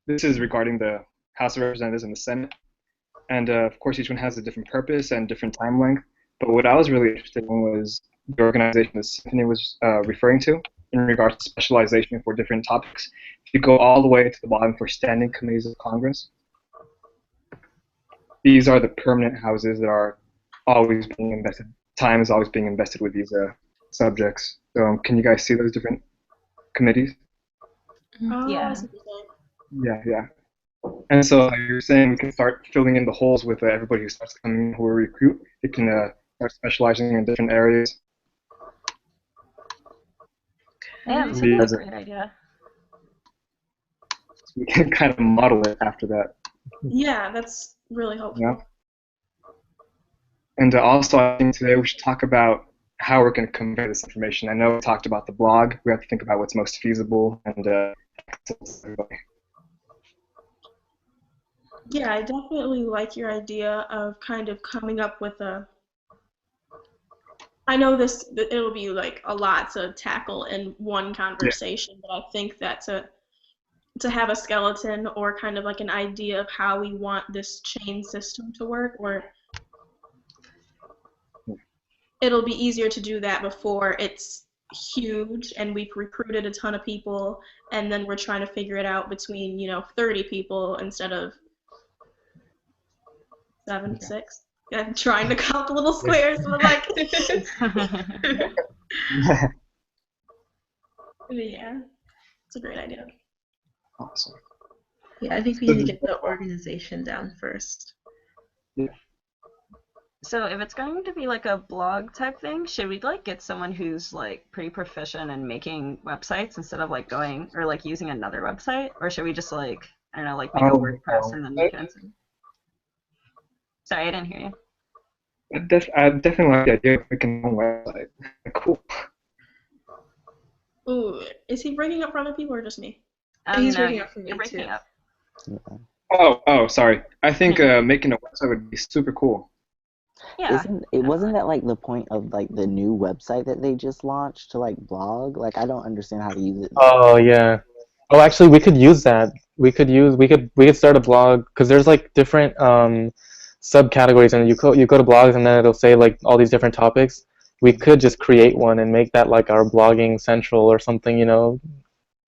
this is regarding the House of Representatives and the Senate. And of course, each one has a different purpose and different time length. But what I was really interested in was the organization that Symphony was referring to in regards to specialization for different topics. If you go all the way to the bottom for standing committees of Congress, these are the permanent houses that are always being invested. Time is always being invested with these subjects. So can you guys see those different committees? Oh, Yeah. I see what you're saying. Yeah, yeah. And so like you're saying we can start filling in the holes with everybody who starts coming who we recruit. It can start specializing in different areas. Yeah, this would We be a as a- great idea. So we can kind of model it after that. Yeah, that's really helpful. Yeah. And also, I think today we should talk about how we're going to convey this information. I know we talked about the blog. We have to think about what's most feasible and accessible to everybody. Yeah, I definitely like your idea of kind of coming up with a. I know it'll be like a lot to tackle in one conversation, but I think that to have a skeleton or kind of like an idea of how we want this chain system to work, or it'll be easier to do that before it's huge and we've recruited a ton of people and then we're trying to figure it out between 30 people instead of 7, 6. I'm trying to count the little squares, but like yeah, it's a great idea. Awesome. Yeah, I think we need to get the organization down first. Yeah. So if it's going to be like a blog type thing, should we like get someone who's like pretty proficient in making websites instead of like going or like using another website? Or should we just like, I don't know, like make a WordPress and then make it? Sorry, I didn't hear you. I definitely like the idea of making a website. Cool. Ooh, is he breaking up for other people or just me? He's No, breaking up for me you're breaking too. up. Oh, sorry. I think making a website would be super cool. Yeah. Wasn't that like the point of like the new website that they just launched to like blog? Like I don't understand how to use it. Oh yeah. Oh, actually, we could use that. We could start a blog because there's like different subcategories, and you go to blogs, and then it'll say like all these different topics. We could just create one and make that like our blogging central or something.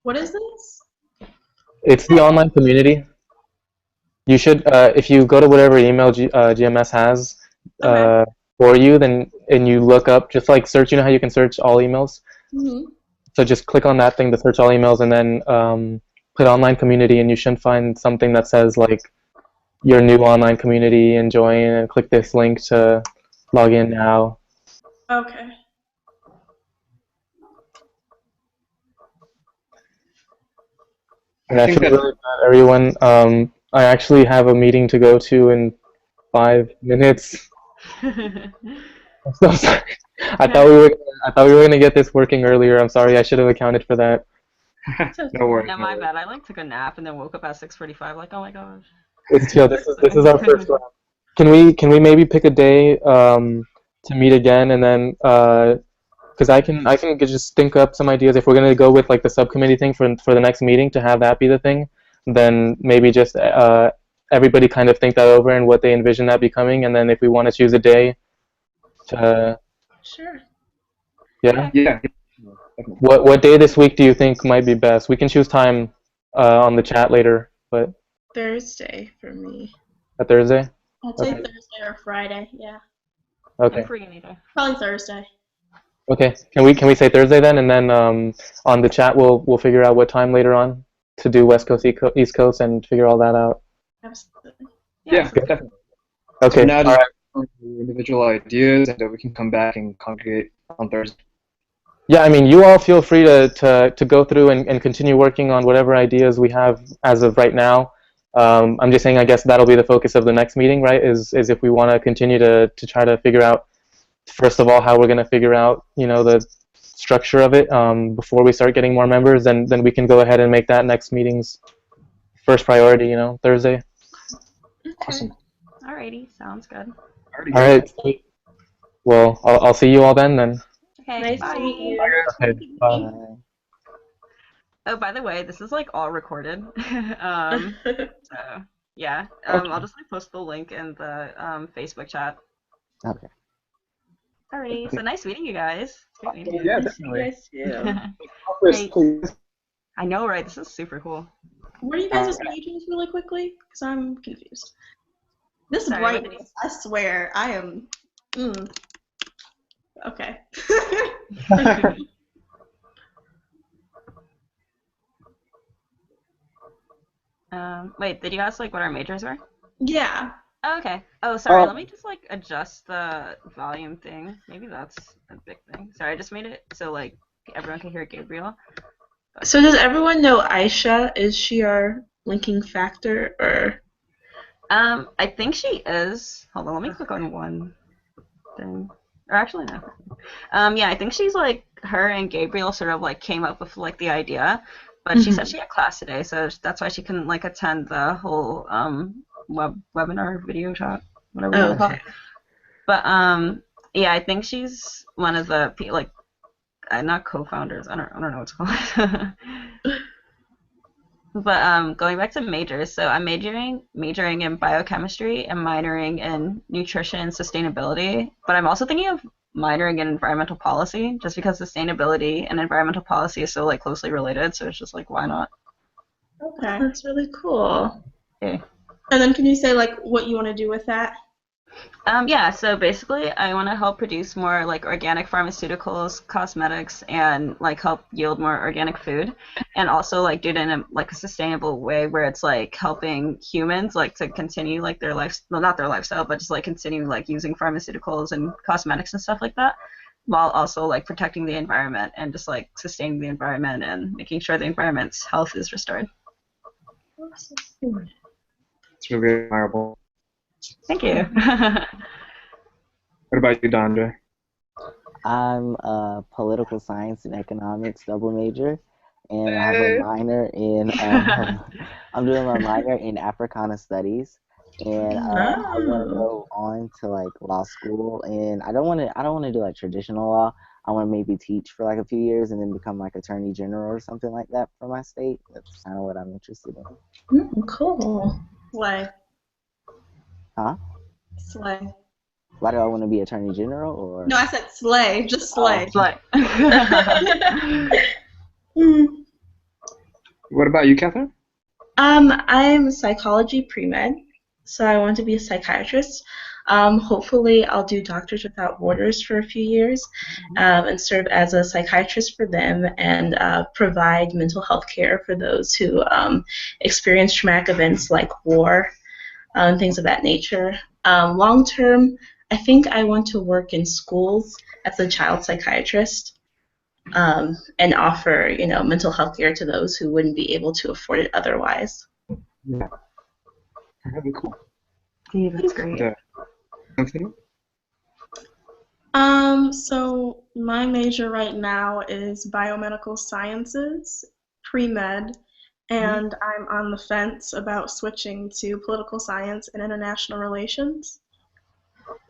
What is this? It's the online community. You should, if you go to whatever email GMS has for you, and you look up, just like search, how you can search all emails? Mm-hmm. So just click on that thing to search all emails, and then put online community, and you should find something that says like your new online community and join, and click this link to log in now. Okay. And I feel really bad, everyone. I actually have a meeting to go to in 5 minutes. I'm so sorry. I thought we were gonna get this working earlier. I'm sorry. I should have accounted for that. No worries. Yeah, no my worries. bad. I like took a nap and then woke up at 6:45. Like, oh my gosh. It's chill. This is our first round. Can we maybe pick a day to meet again, and then because I can just think up some ideas if we're gonna go with like the subcommittee thing for the next meeting to have that be the thing. Then maybe just everybody kind of think that over and what they envision that becoming, and then if we want to choose a day to Sure. yeah. Yeah. What day this week do you think might be best? We can choose time on the chat later, but Thursday for me. a Thursday? I'd say Okay. Thursday or Friday. Yeah. Okay. I'm free anytime. Probably Thursday. Okay. Can we say Thursday then, and then on the chat we'll figure out what time later on to do West Coast, East Coast, and figure all that out. Absolutely. Yeah, definitely. Okay. So now all just right. individual ideas, and we can come back and congregate on Thursday. Yeah, I mean, you all feel free to go through and continue working on whatever ideas we have as of right now. I'm just saying, I guess that'll be the focus of the next meeting, right? Is if we want to continue to try to figure out, first of all, how we're going to figure out, the structure of it before we start getting more members, then we can go ahead and make that next meeting's first priority, Thursday. Awesome. Alrighty, sounds good. Alrighty. All right. Sweet. Well, I'll see you all then. Okay, Nice bye. to meet you. Okay. Bye. Oh, by the way, this is like all recorded. So yeah, I'll just like post the link in the Facebook chat. Okay. Alrighty, so nice meeting you guys. It's great meeting you. Yeah, Nice to meet definitely. you guys too. Great. I know, right? This is super cool. What are you guys' majors really quickly? Because I'm confused. This Sorry, what did brightness, I swear, I am. Okay. Wait, did you ask like what our majors were? Yeah. Oh, okay. Oh, sorry. Let me just like adjust the volume thing. Maybe that's a big thing. Sorry, I just made it so like everyone can hear Gabriel. So does everyone know Aisha? Is she our linking factor or? I think she is. Hold on, let me click on one thing. Or actually, no. Yeah, I think she's like her and Gabriel sort of like came up with like the idea, but she said she had class today, so that's why she couldn't like attend the whole webinar video chat, whatever you want to call it. But yeah, I think she's one of the like not co-founders. I don't know what to call it. But going back to majors, so I'm majoring in biochemistry and minoring in nutrition and sustainability. But I'm also thinking of minoring in environmental policy, just because sustainability and environmental policy is so like closely related. So it's just like, why not? Okay. That's really cool. Okay. And then can you say like what you want to do with that? Yeah, so basically I want to help produce more like organic pharmaceuticals, cosmetics, and like help yield more organic food, and also like do it in a sustainable way where it's like helping humans like to continue like their life, well, not their lifestyle, but just like continue like using pharmaceuticals and cosmetics and stuff like that, while also like protecting the environment and just like sustaining the environment and making sure the environment's health is restored. It's really admirable. Thank you. What about you, Dondre? I'm a political science and economics double major, and I have a minor in. I'm doing my minor in Africana studies, and I want to go on to like law school, and I don't want to do like traditional law. I want to maybe teach for like a few years and then become like attorney general or something like that for my state. That's kind of what I'm interested in. Cool. Slay. Huh? Slay. Why do I want to be attorney general? Or No, I said slay. Just slay. Slay. What about you, Catherine? I'm psychology pre-med, so I want to be a psychiatrist. Hopefully, I'll do Doctors Without Borders for a few years and serve as a psychiatrist for them and provide mental health care for those who experience traumatic events like war. and things of that nature. Long term, I think I want to work in schools as a child psychiatrist, and offer, mental health care to those who wouldn't be able to afford it otherwise. Yeah. Really cool. Yeah, that's great. Anthony? So my major right now is biomedical sciences, pre-med, and I'm on the fence about switching to political science and international relations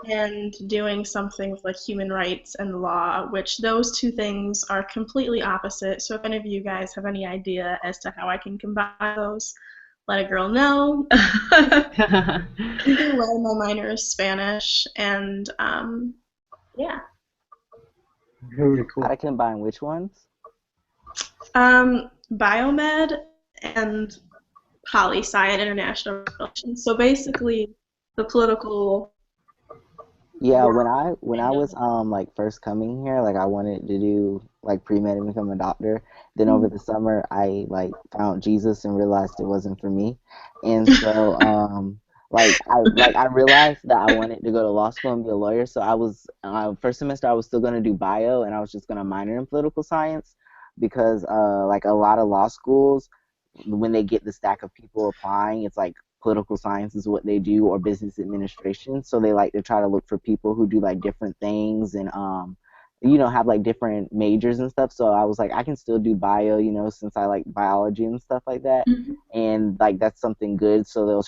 and doing something with like human rights and law, which those two things are completely opposite. So if any of you guys have any idea as to how I can combine those, let a girl know. Either way, my minor is Spanish, and yeah. Really cool. How to combine which ones? Biomed and poli-sci and international relations. So basically, the political. Yeah, when I was like first coming here, like I wanted to do like pre-med and become a doctor. Then over the summer I like found Jesus and realized it wasn't for me. And so I realized that I wanted to go to law school and be a lawyer. So I was first semester I was still gonna do bio and I was just gonna minor in political science because like a lot of law schools when they get the stack of people applying, it's like political science is what they do or business administration. So they like to try to look for people who do like different things and have like different majors and stuff. So I was like, I can still do bio, since I like biology and stuff like that. And like that's something good. So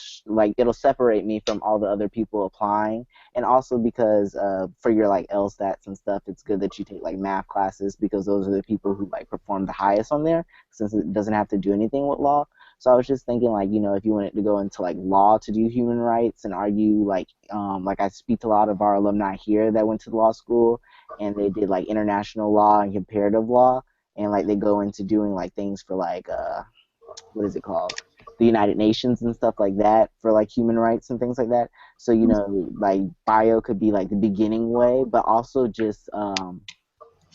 it'll separate me from all the other people applying. And also because for your like LSATs and stuff, it's good that you take like math classes because those are the people who like perform the highest on there since it doesn't have to do anything with law. So I was just thinking, like, if you wanted to go into like law to do human rights and argue, like I speak to a lot of our alumni here that went to law school and they did like international law and comparative law, and like they go into doing like things for like what is it called? The United Nations and stuff like that for like human rights and things like that. So like bio could be like the beginning way, but also just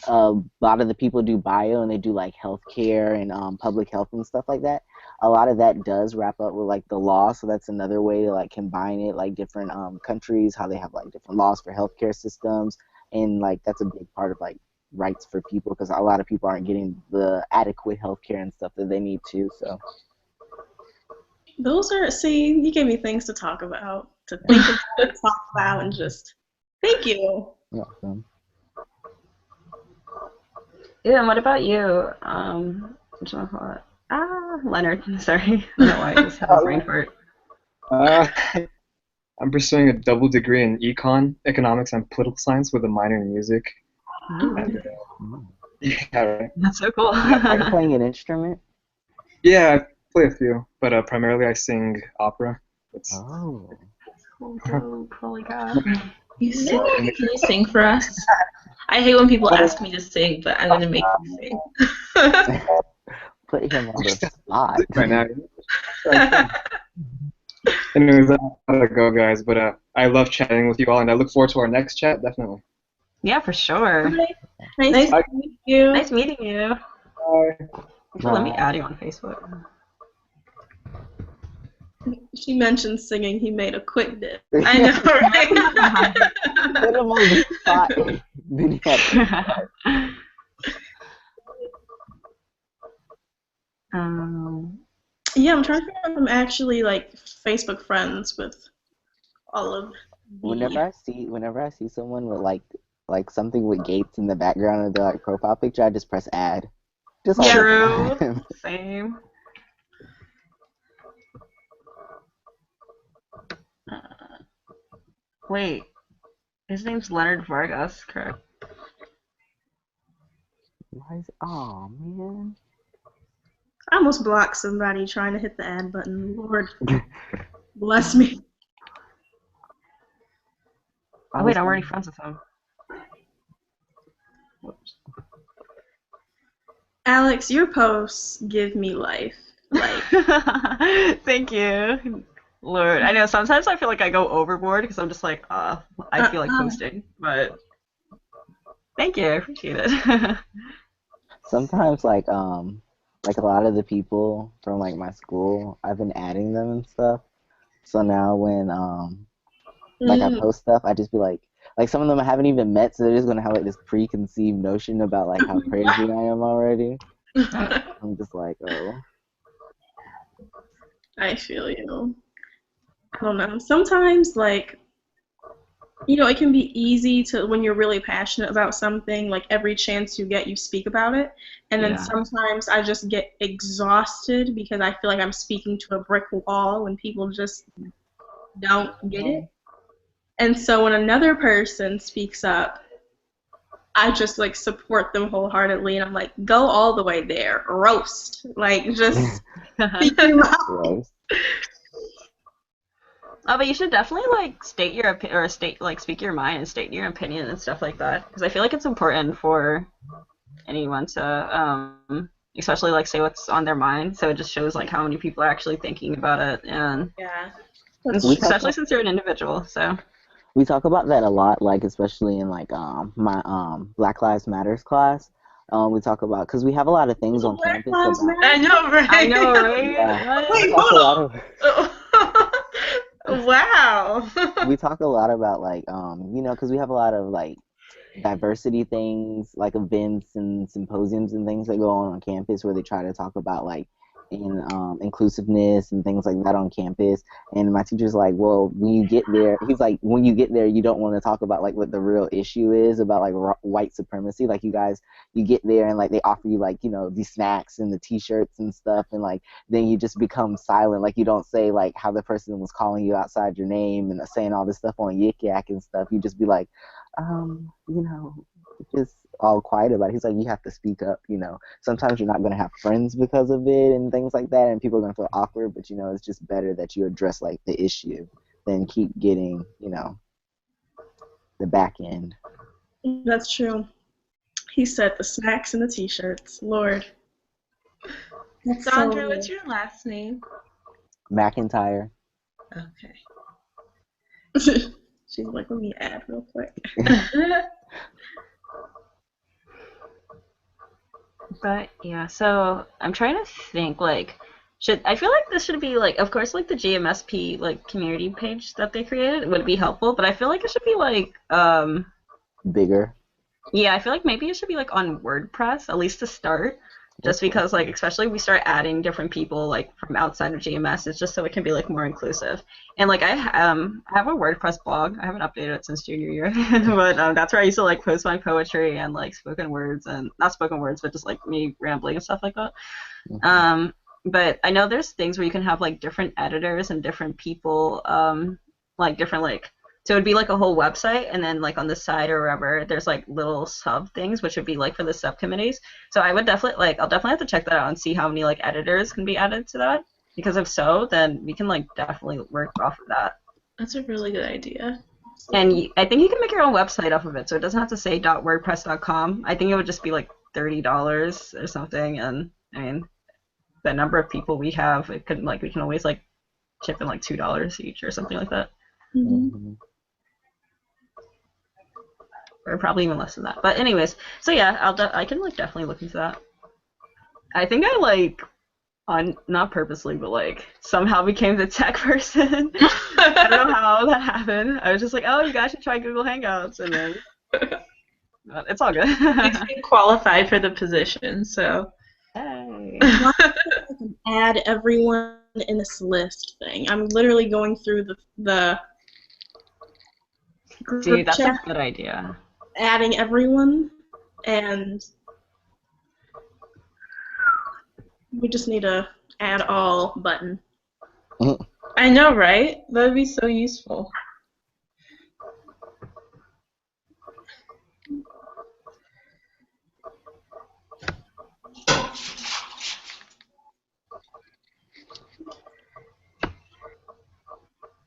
a lot of the people do bio and they do like healthcare and public health and stuff like that. A lot of that does wrap up with like the law, so that's another way to like combine it, like different countries, how they have like different laws for healthcare systems, and like that's a big part of like rights for people because a lot of people aren't getting the adequate healthcare and stuff that they need to. So you gave me things to talk about, to think about, to talk about, and just thank you. Welcome. Yeah, and what about you? Leonard. Sorry, I don't know why I just had a brain fart. I'm pursuing a double degree in econ, economics, and political science with a minor in music. And, yeah, right. That's so cool. Are you playing an instrument? Yeah, I play a few, but primarily I sing opera. Oh. Holy cow. You sing? Can you sing for us? I hate when people ask me to sing, but I'm going to make you sing. Put him on the spot. Right now. Anyways, I gotta go, guys, but I love chatting with you all, and I look forward to our next chat, definitely. Yeah, for sure. Nice meeting you. Nice meeting you. Bye. So let me add you on Facebook. She mentioned singing. He made a quick dip. I know, right? Put him on the spot. Then you have Yeah, I'm trying to figure out if I'm actually like Facebook friends with all of. Whenever I see someone with like something with Gates in the background of their like profile picture, I just press add. Just all the True. time. Same. Wait, his name's Leonard Vargas, correct? Oh man. I almost blocked somebody trying to hit the add button. Lord bless me. Oh wait, I'm already friends with him. Whoops. Alex, your posts give me life. Like, thank you. Lord, I know sometimes I feel like I go overboard because I'm just like, I feel like posting, but thank you, I appreciate it. Sometimes like a lot of the people from like my school, I've been adding them and stuff, So now when like I post stuff, I just be like some of them I haven't even met, so they're just gonna have like this preconceived notion about like how crazy I am already. I'm just like, oh. I feel you. I don't know. Sometimes, like, it can be easy to, when you're really passionate about something, like every chance you get, you speak about it. And then Yeah. sometimes I just get exhausted because I feel like I'm speaking to a brick wall when people just don't get it. And so when another person speaks up, I just like support them wholeheartedly, and I'm like, go all the way there, roast, like just speak your mind. Gross. Oh, but you should definitely like state your speak your mind and state your opinion and stuff like that, because I feel like it's important for anyone to especially like say what's on their mind, so it just shows like how many people are actually thinking about it, and Yeah. especially since you're an individual. So we talk about that a lot, like especially in like my Black Lives Matters class. We talk about because we have a lot of things on Black campus Lives about. Matter. I know, right? I know, right? Yeah, What? we talk a lot of Wow. we talk a lot about like because we have a lot of like diversity things, like events and symposiums and things that go on campus where they try to talk about like inclusiveness and things like that on campus. And my teacher's like, well, when you get there, he's like, when you get there, you don't want to talk about like what the real issue is about like white supremacy. Like you get there and like they offer you like these snacks and the T-shirts and stuff, and like then you just become silent. Like you don't say like how the person was calling you outside your name and saying all this stuff on Yik Yak and stuff. You just be like, just all quiet about it. He's like, you have to speak up, Sometimes you're not going to have friends because of it and things like that, and people are going to feel awkward, but, it's just better that you address, like, the issue than keep getting, the back end. That's true. He said the snacks and the T-shirts. Lord. That's Sandra, so what's your last name? McIntyre. Okay. She's like, let me add real quick. But yeah, so I'm trying to think like I feel like this should be like, of course, like the GMSP like community page that they created would be helpful, but I feel like it should be like Bigger. yeah, I feel like maybe it should be like on WordPress, at least to start. Just because like especially if we start adding different people like from outside of GMS, it's just so it can be like more inclusive. And like I have a WordPress blog. I haven't updated it since junior year, but that's where I used to like post my poetry and like spoken words, and not spoken words, but just like me rambling and stuff like that. But I know there's things where you can have like different editors and different people, like different like. So it would be like a whole website, and then like on the side or wherever, there's like little sub things, which would be like for the subcommittees. So I would definitely I'll definitely have to check that out and see how many like editors can be added to that. Because if so, then we can like definitely work off of that. That's a really good idea. And I think you can make your own website off of it, so it doesn't have to say .wordpress.com. I think it would just be like $30 or something, and I mean, the number of people we have, we can always like chip in like $2 each or something like that. Mm-hmm. Or probably even less than that. But anyways, so yeah, I can like definitely look into that. I think I like not purposely, but like somehow became the tech person. I don't know how that happened. I was just like, oh, you guys should try Google Hangouts, and then it's all good. You seem qualified for the position, so. Hey. Add everyone in this list thing. I'm literally going through the group Dude, that's chat, a good idea. adding everyone, and we just need a add all button. I know, right? That would be so useful.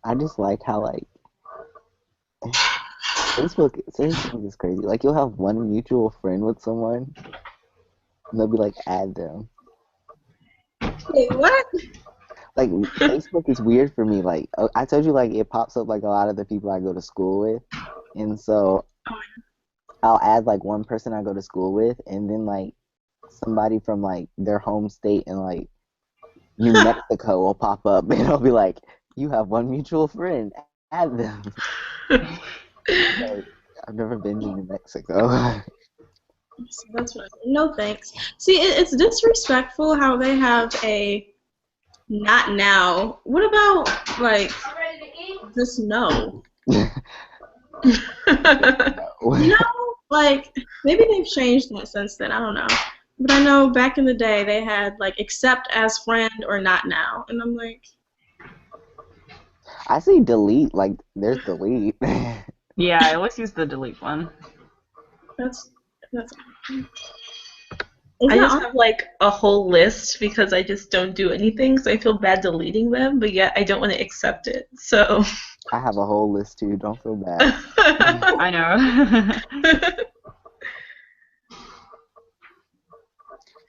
I just like how like Facebook is crazy. Like you'll have one mutual friend with someone, and they'll be like, add them. Wait, what? Like Facebook is weird for me. Like I told you, like it pops up like a lot of the people I go to school with, and so I'll add like one person I go to school with, and then like somebody from like their home state in like New Mexico will pop up, and I'll be like, You have one mutual friend. Add them. Like, I've never been to New Mexico. So that's what no thanks. See, it's disrespectful how they have a not now. What about like Ready to eat? just no? No. Like maybe they've changed that since then. I don't know. But I know back in the day they had like accept as friend or not now, and I'm like, I say delete. Like, there's delete. Yeah, I always use the delete one. that's. I just have like a whole list because I just don't do anything, so I feel bad deleting them, but yet I don't want to accept it. So I have a whole list too. Don't feel bad. I know.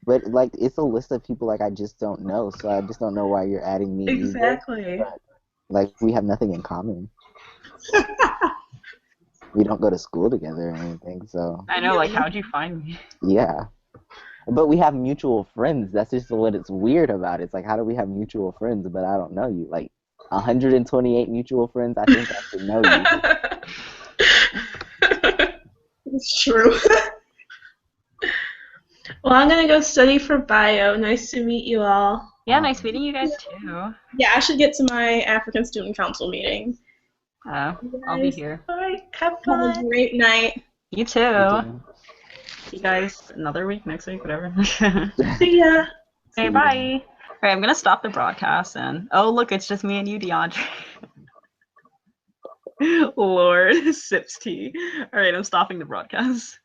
But like, it's a list of people like I just don't know, so I just don't know why you're adding me. exactly. Either. Like, we have nothing in common. We don't go to school together or anything, so I know, like, how'd you find me? yeah. But we have mutual friends. That's just what it's weird about. It's like, how do we have mutual friends, but I don't know you? Like, 128 mutual friends, I think I should know you. It's true. Well, I'm gonna go study for bio. Nice to meet you all. Yeah, nice meeting you guys too. Yeah, I should get to my African Student Council meeting. I'll be here. All right, have Have a fun. great night. You too. See you guys another week, next week, whatever. See ya. Okay, bye. All right, I'm gonna stop the broadcast and oh look, it's just me and you, DeAndre. Lord, sips tea. All right, I'm stopping the broadcast.